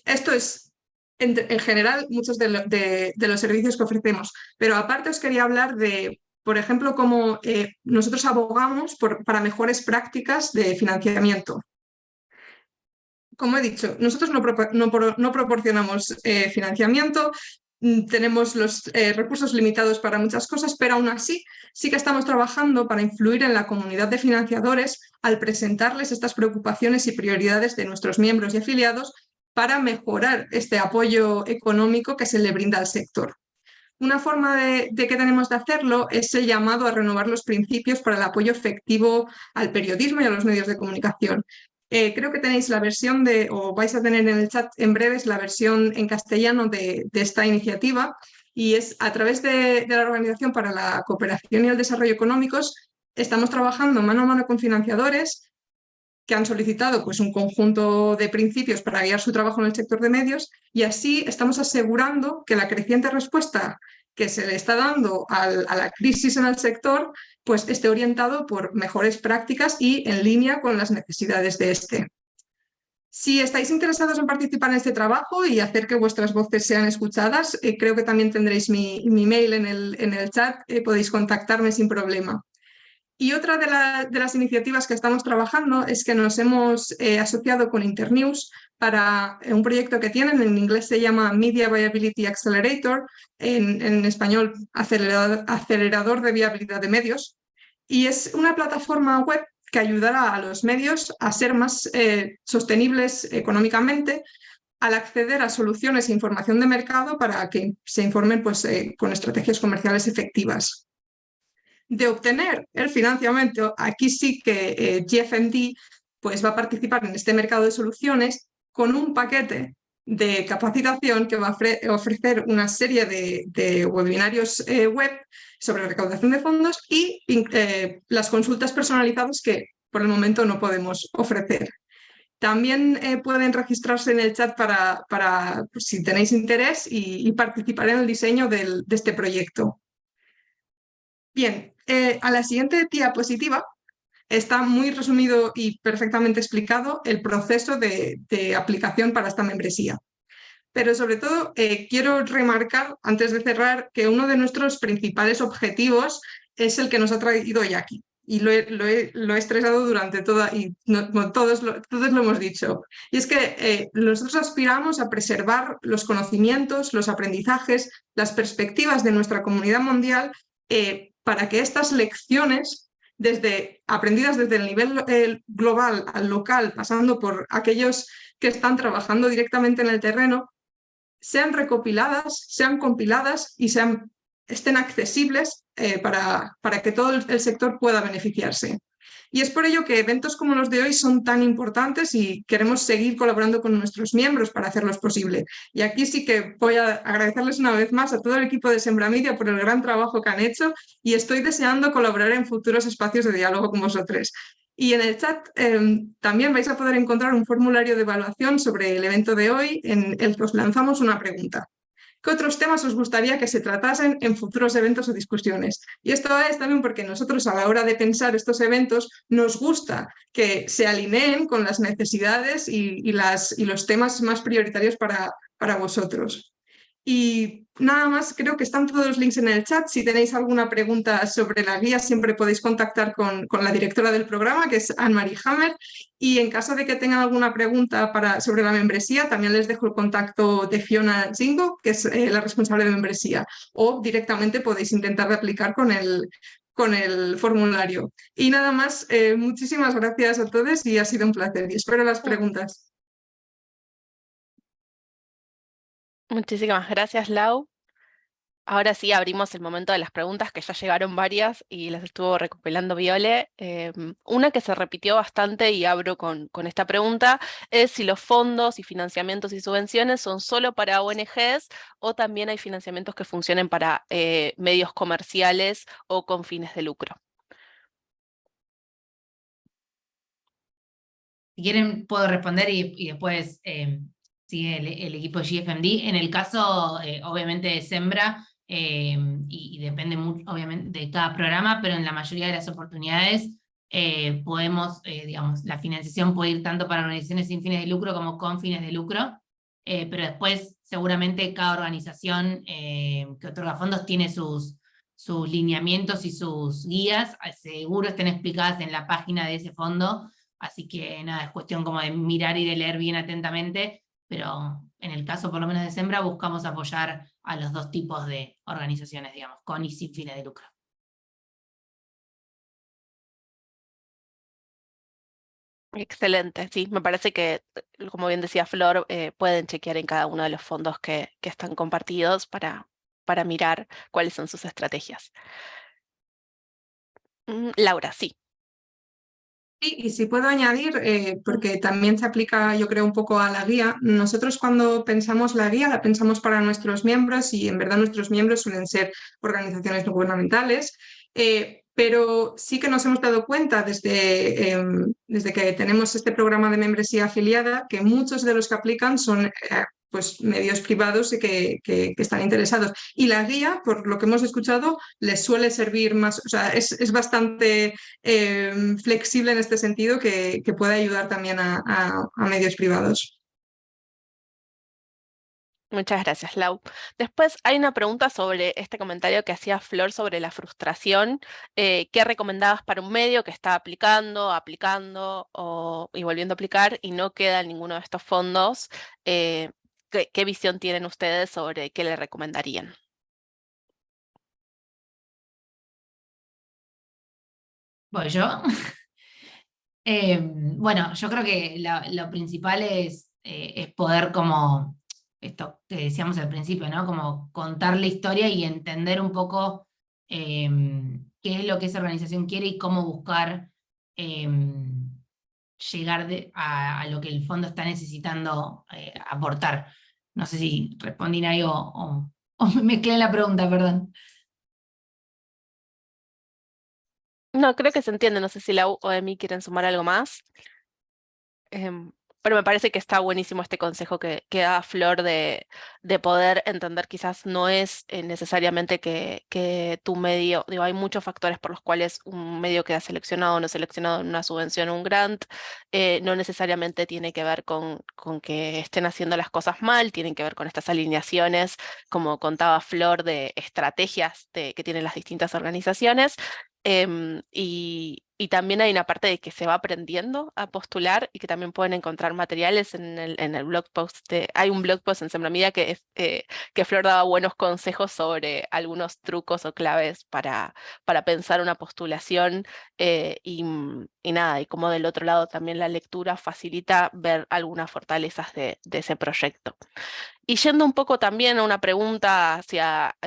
Esto es, en general, muchos de los servicios que ofrecemos, pero aparte os quería hablar de, por ejemplo, cómo nosotros abogamos para mejores prácticas de financiamiento. Como he dicho, nosotros no proporcionamos financiamiento, tenemos los recursos limitados para muchas cosas, pero aún así sí que estamos trabajando para influir en la comunidad de financiadores al presentarles estas preocupaciones y prioridades de nuestros miembros y afiliados para mejorar este apoyo económico que se le brinda al sector. Una forma de que tenemos de hacerlo es el llamado a renovar los principios para el apoyo efectivo al periodismo y a los medios de comunicación. Creo que tenéis la versión o vais a tener en el chat en breves la versión en castellano de esta iniciativa, y es a través de la Organización para la Cooperación y el Desarrollo Económicos. Estamos trabajando mano a mano con financiadores que han solicitado pues, un conjunto de principios para guiar su trabajo en el sector de medios, y así estamos asegurando que la creciente respuesta que se le está dando a la crisis en el sector pues, esté orientado por mejores prácticas y en línea con las necesidades de este. Si estáis interesados en participar en este trabajo y hacer que vuestras voces sean escuchadas, creo que también tendréis mi mail en el chat, podéis contactarme sin problema. Y otra de las iniciativas que estamos trabajando es que nos hemos asociado con Internews para un proyecto que tienen, en inglés se llama Media Viability Accelerator, en español acelerador de viabilidad de medios, y es una plataforma web que ayudará a los medios a ser más sostenibles económicamente al acceder a soluciones e información de mercado para que se informen pues, con estrategias comerciales efectivas. De obtener el financiamiento, aquí sí que GFMD pues, va a participar en este mercado de soluciones con un paquete de capacitación que va a ofrecer una serie de webinarios web sobre recaudación de fondos y las consultas personalizadas que por el momento no podemos ofrecer. También pueden registrarse en el chat para pues, si tenéis interés y participar en el diseño de este proyecto. Bien, a la siguiente diapositiva está muy resumido y perfectamente explicado el proceso de aplicación para esta membresía. Pero sobre todo quiero remarcar, antes de cerrar, que uno de nuestros principales objetivos es el que nos ha traído hoy aquí. Y lo he estresado durante toda, y todos lo hemos dicho. Y es que nosotros aspiramos a preservar los conocimientos, los aprendizajes, las perspectivas de nuestra comunidad mundial para que estas lecciones, aprendidas desde el nivel global al local, pasando por aquellos que están trabajando directamente en el terreno, sean recopiladas, sean compiladas y estén accesibles para que todo el sector pueda beneficiarse. Y es por ello que eventos como los de hoy son tan importantes y queremos seguir colaborando con nuestros miembros para hacerlos posible. Y aquí sí que voy a agradecerles una vez más a todo el equipo de Sembramedia por el gran trabajo que han hecho, y estoy deseando colaborar en futuros espacios de diálogo con vosotros. Y en el chat también vais a poder encontrar un formulario de evaluación sobre el evento de hoy en el que os lanzamos una pregunta. ¿Qué otros temas os gustaría que se tratasen en futuros eventos o discusiones? Y esto es también porque nosotros a la hora de pensar estos eventos nos gusta que se alineen con las necesidades y los temas más prioritarios para vosotros. Y nada más, creo que están todos los links en el chat. Si tenéis alguna pregunta sobre la guía, siempre podéis contactar con la directora del programa, que es Anne-Marie Hammer. Y en caso de que tengan alguna pregunta sobre la membresía, también les dejo el contacto de Fiona Zingo, que es la responsable de membresía, o directamente podéis intentar aplicar con el formulario. Y nada más, muchísimas gracias a todos y ha sido un placer. Y espero las preguntas. Muchísimas gracias, Lau. Ahora sí abrimos el momento de las preguntas, que ya llegaron varias y las estuvo recopilando Viole. Una que se repitió bastante y abro con esta pregunta es si los fondos y financiamientos y subvenciones son solo para ONGs o también hay financiamientos que funcionen para medios comerciales o con fines de lucro. Si quieren puedo responder y después sigue el equipo de GFMD. En el caso, obviamente, de Sembra, y depende mucho, obviamente, de cada programa, pero en la mayoría de las oportunidades podemos, digamos, la financiación puede ir tanto para organizaciones sin fines de lucro como con fines de lucro, pero después seguramente cada organización que otorga fondos tiene sus lineamientos y sus guías, seguro estén explicadas en la página de ese fondo. Así que nada, es cuestión como de mirar y de leer bien atentamente, pero en el caso por lo menos de Sembra buscamos apoyar a los dos tipos de organizaciones, digamos, con y sin fines de lucro. Excelente, sí, me parece que, como bien decía Flor, pueden chequear en cada uno de los fondos que están compartidos para mirar cuáles son sus estrategias. Laura, sí. Y si puedo añadir, porque también se aplica, yo creo, un poco a la guía, nosotros cuando pensamos la guía la pensamos para nuestros miembros y en verdad nuestros miembros suelen ser organizaciones no gubernamentales, pero sí que nos hemos dado cuenta desde que tenemos este programa de membresía afiliada que muchos de los que aplican son pues medios privados y que están interesados. Y la guía, por lo que hemos escuchado, les suele servir más, o sea, es bastante flexible en este sentido que puede ayudar también a medios privados. Muchas gracias, Lau. Después hay una pregunta sobre este comentario que hacía Flor sobre la frustración. ¿Qué recomendabas para un medio que está aplicando y volviendo a aplicar y no queda en ninguno de estos fondos? ¿Qué visión tienen ustedes sobre qué le recomendarían? ¿Voy yo? Bueno, yo creo que lo principal es poder como, esto que decíamos al principio, ¿no? Como contar la historia y entender un poco qué es lo que esa organización quiere y cómo buscar llegar a lo que el fondo está necesitando aportar. No sé si respondí ahí o me mezclé en la pregunta, perdón. No, creo que se entiende. No sé si Lau o Emi quieren sumar algo más. Pero me parece que está buenísimo este consejo que da Flor de poder entender, quizás no es necesariamente que tu medio, digo, hay muchos factores por los cuales un medio queda seleccionado o no seleccionado en una subvención o un grant, no necesariamente tiene que ver con que estén haciendo las cosas mal, tienen que ver con estas alineaciones, como contaba Flor, de estrategias que tienen las distintas organizaciones. Y también hay una parte de que se va aprendiendo a postular y que también pueden encontrar materiales en el blog post. Hay un blog post en Sembramida que Flor daba buenos consejos sobre algunos trucos o claves para pensar una postulación y nada, y como del otro lado también la lectura facilita ver algunas fortalezas de ese proyecto. Y yendo un poco también a una pregunta hacia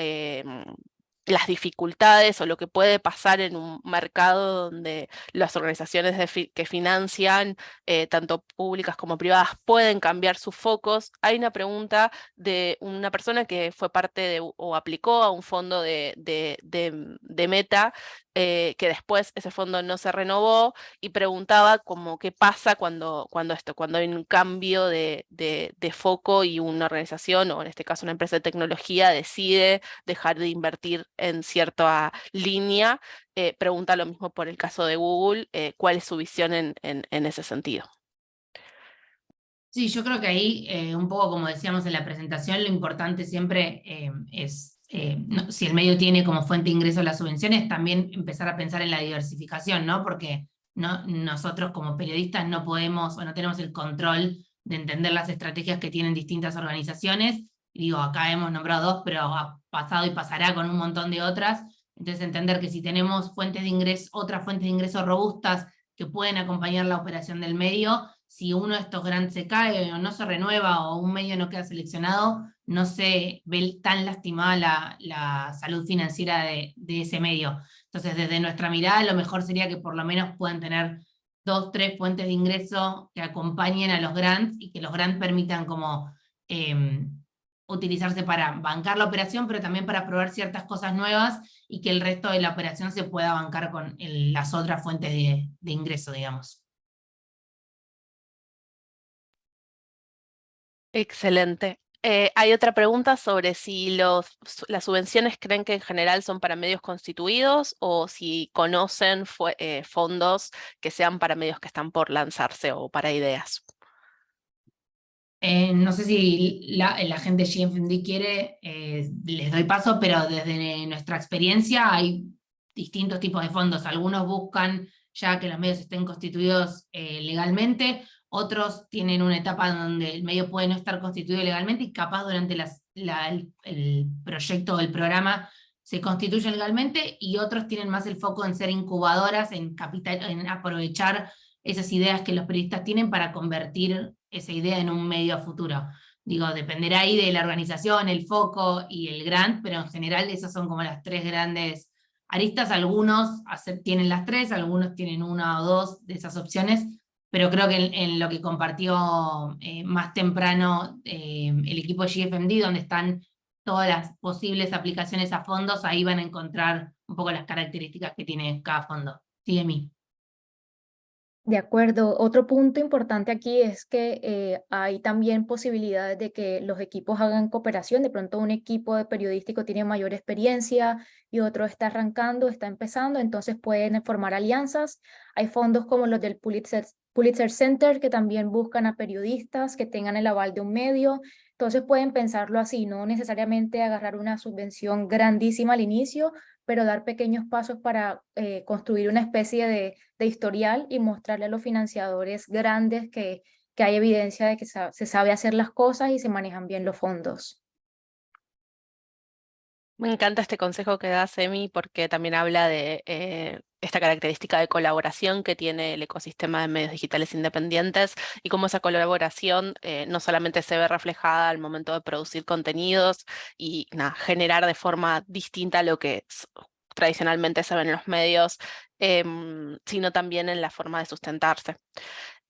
las dificultades o lo que puede pasar en un mercado donde las organizaciones que financian, tanto públicas como privadas, pueden cambiar sus focos. Hay una pregunta de una persona que fue parte o aplicó a un fondo de Meta, que después ese fondo no se renovó, y preguntaba como qué pasa cuando hay un cambio de foco y una organización, o en este caso una empresa de tecnología, decide dejar de invertir en cierta línea. Pregunta lo mismo por el caso de Google, ¿cuál es su visión en ese sentido? Sí, yo creo que ahí, un poco como decíamos en la presentación, lo importante siempre es, si el medio tiene como fuente de ingreso las subvenciones, también empezar a pensar en la diversificación, ¿no? Porque nosotros como periodistas no podemos o no tenemos el control de entender las estrategias que tienen distintas organizaciones. Y digo, acá hemos nombrado dos, pero ha pasado y pasará con un montón de otras. Entonces entender que si tenemos fuentes de ingreso, otras fuentes de ingreso robustas que pueden acompañar la operación del medio, si uno de estos grants se cae o no se renueva o un medio no queda seleccionado, no se ve tan lastimada la salud financiera de ese medio. Entonces, desde nuestra mirada, lo mejor sería que por lo menos puedan tener 2, 3 fuentes de ingreso que acompañen a los grants y que los grants permitan como utilizarse para bancar la operación, pero también para probar ciertas cosas nuevas y que el resto de la operación se pueda bancar con las otras fuentes de ingreso, digamos. Excelente. Hay otra pregunta sobre si las subvenciones creen que en general son para medios constituidos o si conocen fondos que sean para medios que están por lanzarse o para ideas. No sé si la gente de GFMD quiere, les doy paso, pero desde nuestra experiencia hay distintos tipos de fondos. Algunos buscan ya que los medios estén constituidos legalmente, otros tienen una etapa donde el medio puede no estar constituido legalmente y capaz durante el proyecto o el programa se constituye legalmente, y otros tienen más el foco en ser incubadoras, en aprovechar esas ideas que los periodistas tienen para convertir esa idea en un medio a futuro. Digo, dependerá ahí de la organización, el foco y el grant, pero en general esas son como las 3 grandes aristas. Algunos tienen las 3, algunos tienen 1 o 2 de esas opciones, pero creo que en lo que compartió más temprano el equipo de GFMD, donde están todas las posibles aplicaciones a fondos, ahí van a encontrar un poco las características que tiene cada fondo. Sí, Emi. De acuerdo. Otro punto importante aquí es que hay también posibilidades de que los equipos hagan cooperación. De pronto un equipo de periodístico tiene mayor experiencia y otro está arrancando, está empezando, entonces pueden formar alianzas. Hay fondos como los del Pulitzer Center que también buscan a periodistas que tengan el aval de un medio. Entonces pueden pensarlo así, no necesariamente agarrar una subvención grandísima al inicio, pero dar pequeños pasos para construir una especie de historial y mostrarle a los financiadores grandes que hay evidencia de que se sabe hacer las cosas y se manejan bien los fondos. Me encanta este consejo que da Emi porque también habla de esta característica de colaboración que tiene el ecosistema de medios digitales independientes y cómo esa colaboración no solamente se ve reflejada al momento de producir contenidos y generar de forma distinta a lo que tradicionalmente se ve en los medios, sino también en la forma de sustentarse.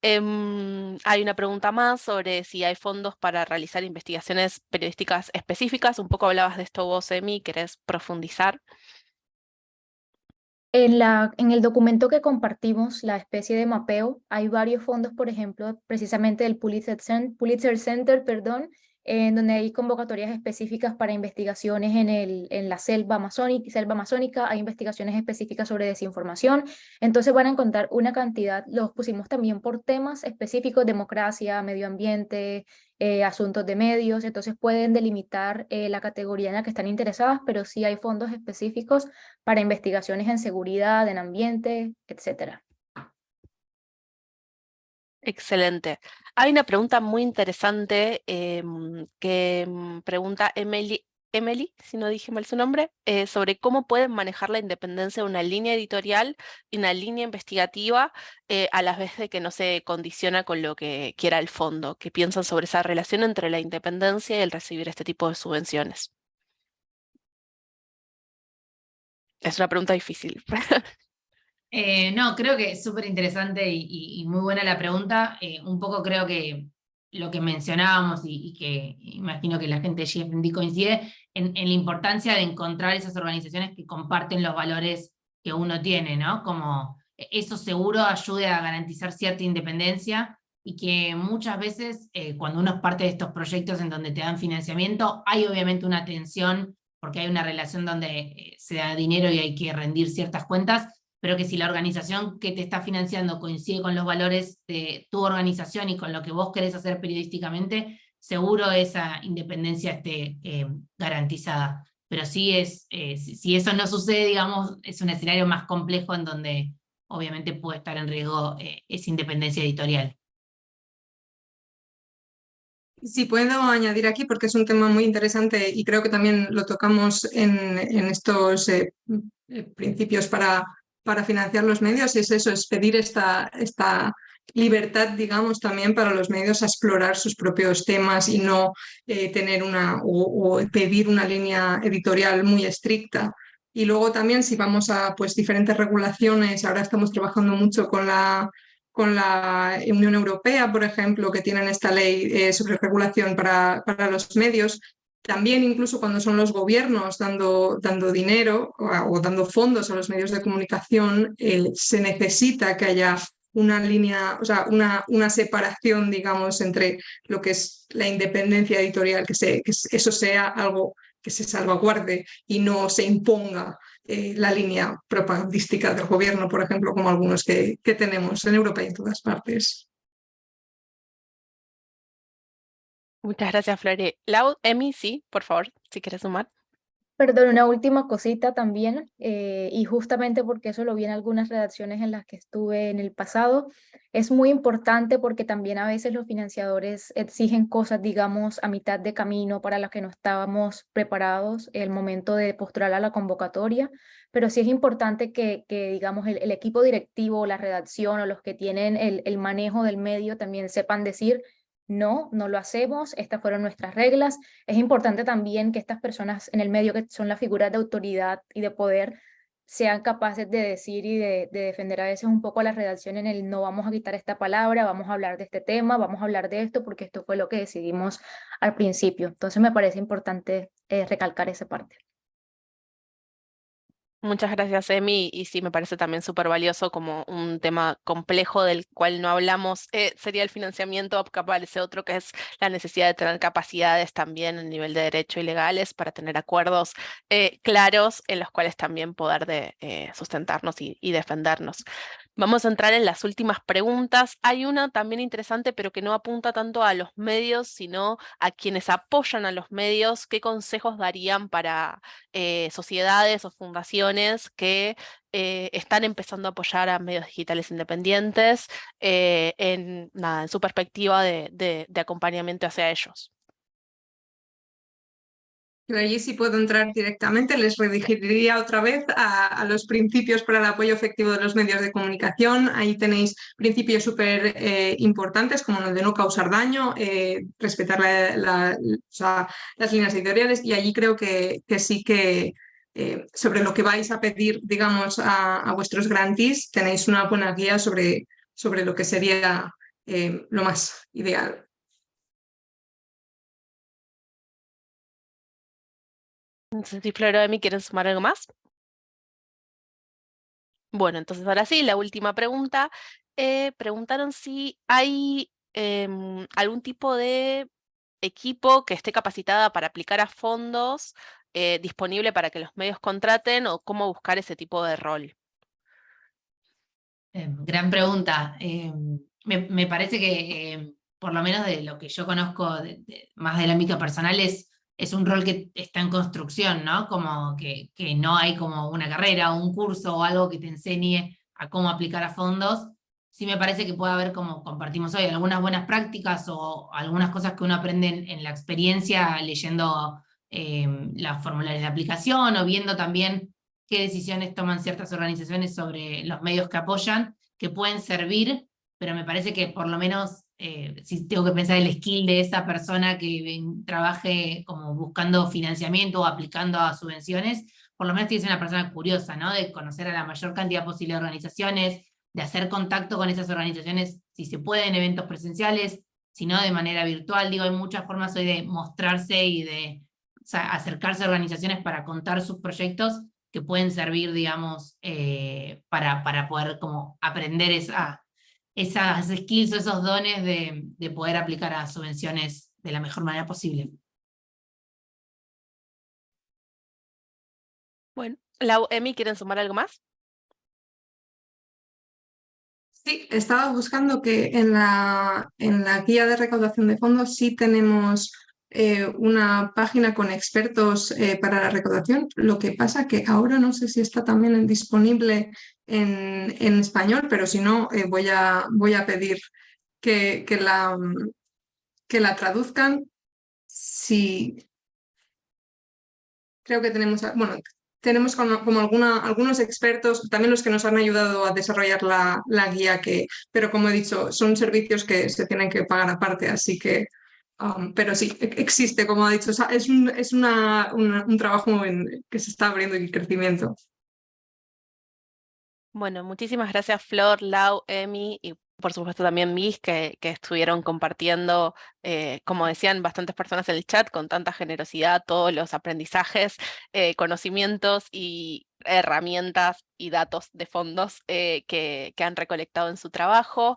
Hay una pregunta más sobre si hay fondos para realizar investigaciones periodísticas específicas. Un poco hablabas de esto vos, Emi, ¿querés profundizar? En el documento que compartimos, la especie de mapeo, hay varios fondos, por ejemplo, precisamente del Pulitzer Center, perdón, en donde hay convocatorias específicas para investigaciones en la selva amazónica, hay investigaciones específicas sobre desinformación, entonces van a encontrar una cantidad, los pusimos también por temas específicos, democracia, medio ambiente, asuntos de medios, entonces pueden delimitar la categoría en la que están interesadas, pero sí hay fondos específicos para investigaciones en seguridad, en ambiente, etc. Excelente. Hay una pregunta muy interesante que pregunta Emily, si no dije mal su nombre, sobre cómo pueden manejar la independencia de una línea editorial y una línea investigativa a la vez de que no se condiciona con lo que quiera el fondo. ¿Qué piensan sobre esa relación entre la independencia y el recibir este tipo de subvenciones? Es una pregunta difícil. No, creo que es súper interesante y muy buena la pregunta. Un poco creo que lo que mencionábamos y que imagino que la gente de GFMD coincide en la importancia de encontrar esas organizaciones que comparten los valores que uno tiene, ¿no? Como eso seguro ayude a garantizar cierta independencia y que muchas veces cuando uno es parte de estos proyectos en donde te dan financiamiento, hay obviamente una tensión porque hay una relación donde se da dinero y hay que rendir ciertas cuentas, pero que si la organización que te está financiando coincide con los valores de tu organización y con lo que vos querés hacer periodísticamente, seguro esa independencia esté garantizada. Pero sí si eso no sucede, digamos, es un escenario más complejo en donde obviamente puede estar en riesgo esa independencia editorial. Sí, puedo añadir aquí porque es un tema muy interesante y creo que también lo tocamos en estos principios para para financiar los medios es eso, es pedir esta libertad, digamos, también para los medios a explorar sus propios temas y no tener o pedir una línea editorial muy estricta. Y luego también si vamos a pues, diferentes regulaciones, ahora estamos trabajando mucho con la Unión Europea, por ejemplo, que tienen esta ley sobre regulación para los medios. También incluso cuando son los gobiernos dando dinero o dando fondos a los medios de comunicación, se necesita que haya una línea, o sea, una separación, digamos, entre lo que es la independencia editorial, que eso sea algo que se salvaguarde y no se imponga la línea propagandística del gobierno, por ejemplo, como algunos que tenemos en Europa y en todas partes. Muchas gracias, Flori. Lau, Emi, sí, por favor, si quieres sumar. Perdón, una última cosita también, y justamente porque eso lo vi en algunas redacciones en las que estuve en el pasado, es muy importante porque también a veces los financiadores exigen cosas, digamos, a mitad de camino para las que no estábamos preparados en el momento de postular a la convocatoria, pero sí es importante que digamos, el equipo directivo, la redacción o los que tienen el manejo del medio también sepan decir, no lo hacemos, estas fueron nuestras reglas. Es importante también que estas personas en el medio, que son las figuras de autoridad y de poder, sean capaces de decir y de defender a veces un poco a la redacción en el no vamos a quitar esta palabra, vamos a hablar de este tema, vamos a hablar de esto porque esto fue lo que decidimos al principio. Entonces me parece importante recalcar esa parte. Muchas gracias, Emi, y sí, me parece también súper valioso como un tema complejo del cual no hablamos, sería el financiamiento, acá aparece otro que es la necesidad de tener capacidades también a nivel de derecho y legales para tener acuerdos claros en los cuales también poder sustentarnos y defendernos. Vamos a entrar en las últimas preguntas. Hay una también interesante, pero que no apunta tanto a los medios, sino a quienes apoyan a los medios. ¿Qué consejos darían para sociedades o fundaciones que están empezando a apoyar a medios digitales independientes en su perspectiva de acompañamiento hacia ellos? Yo allí sí puedo entrar directamente, les redirigiría otra vez a los principios para el apoyo efectivo de los medios de comunicación. Ahí tenéis principios súper importantes como el de no causar daño, respetar o sea, las líneas editoriales, y allí creo que sí que sobre lo que vais a pedir, digamos, a vuestros grantees, tenéis una buena guía sobre lo que sería lo más ideal. No sé si Flora o Emi quieren sumar algo más. Bueno, entonces ahora sí, la última pregunta. Preguntaron si hay algún tipo de equipo que esté capacitada para aplicar a fondos disponible para que los medios contraten o cómo buscar ese tipo de rol. Gran pregunta. Me parece que, por lo menos de lo que yo conozco más del ámbito personal, es un rol que está en construcción, ¿no? Como que no hay como una carrera o un curso o algo que te enseñe a cómo aplicar a fondos. Sí me parece que puede haber, como compartimos hoy, algunas buenas prácticas o algunas cosas que uno aprende en la experiencia leyendo los formularios de aplicación o viendo también qué decisiones toman ciertas organizaciones sobre los medios que apoyan, que pueden servir, pero me parece que por lo menos, si tengo que pensar el skill de esa persona que trabaje como buscando financiamiento o aplicando a subvenciones, por lo menos tiene que ser una persona curiosa, ¿no? De conocer a la mayor cantidad posible de organizaciones, de hacer contacto con esas organizaciones, si se puede en eventos presenciales, si no de manera virtual. Digo, hay muchas formas hoy de mostrarse y de acercarse a organizaciones para contar sus proyectos que pueden servir, digamos, para poder como aprender esas skills o esos dones de poder aplicar a subvenciones de la mejor manera posible. Bueno, Lau, Emi, ¿quieren sumar algo más? Sí, estaba buscando que en la guía de recaudación de fondos sí tenemos una página con expertos para la recaudación. Lo que pasa que ahora no sé si está también disponible en español, pero si no, voy a pedir que la traduzcan. Sí, creo que tenemos, bueno, tenemos como algunos expertos, también los que nos han ayudado a desarrollar la guía, pero como he dicho, son servicios que se tienen que pagar aparte, así que, pero sí, existe, como ha dicho, es un trabajo que se está abriendo y crecimiento. Bueno, muchísimas gracias Flor, Lau, Emi y por supuesto también Miss que estuvieron compartiendo, como decían bastantes personas en el chat, con tanta generosidad todos los aprendizajes, conocimientos y herramientas y datos de fondos que han recolectado en su trabajo.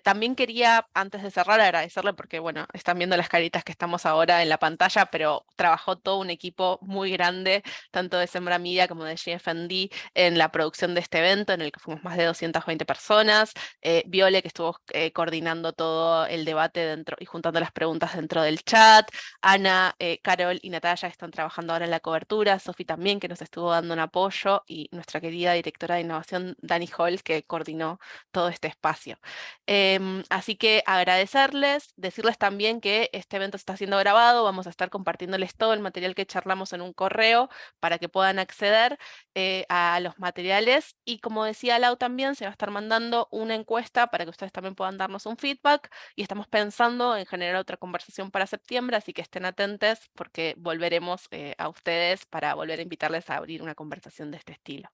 También quería, antes de cerrar, agradecerle porque, bueno, están viendo las caritas que estamos ahora en la pantalla, pero trabajó todo un equipo muy grande, tanto de Sembra Media como de GFND, en la producción de este evento, en el que fuimos más de 220 personas. Viole, que estuvo coordinando todo el debate dentro y juntando las preguntas dentro del chat. Ana, Carol y Natalia están trabajando ahora en la cobertura. Sofi también, que nos estuvo dando un apoyo. Y nuestra querida directora de innovación, Dani Hall, que coordinó todo este espacio. Así que agradecerles, decirles también que este evento está siendo grabado. Vamos a estar compartiéndoles todo el material que charlamos en un correo para que puedan acceder a los materiales, y como decía Lau también, se va a estar mandando una encuesta para que ustedes también puedan darnos un feedback, y estamos pensando en generar otra conversación para septiembre, así que estén atentos porque volveremos a ustedes para volver a invitarles a abrir una conversación de este estilo.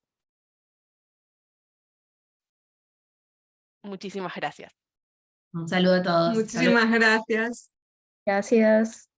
Muchísimas gracias. Un saludo a todos. Hasta luego. Muchísimas gracias. Gracias.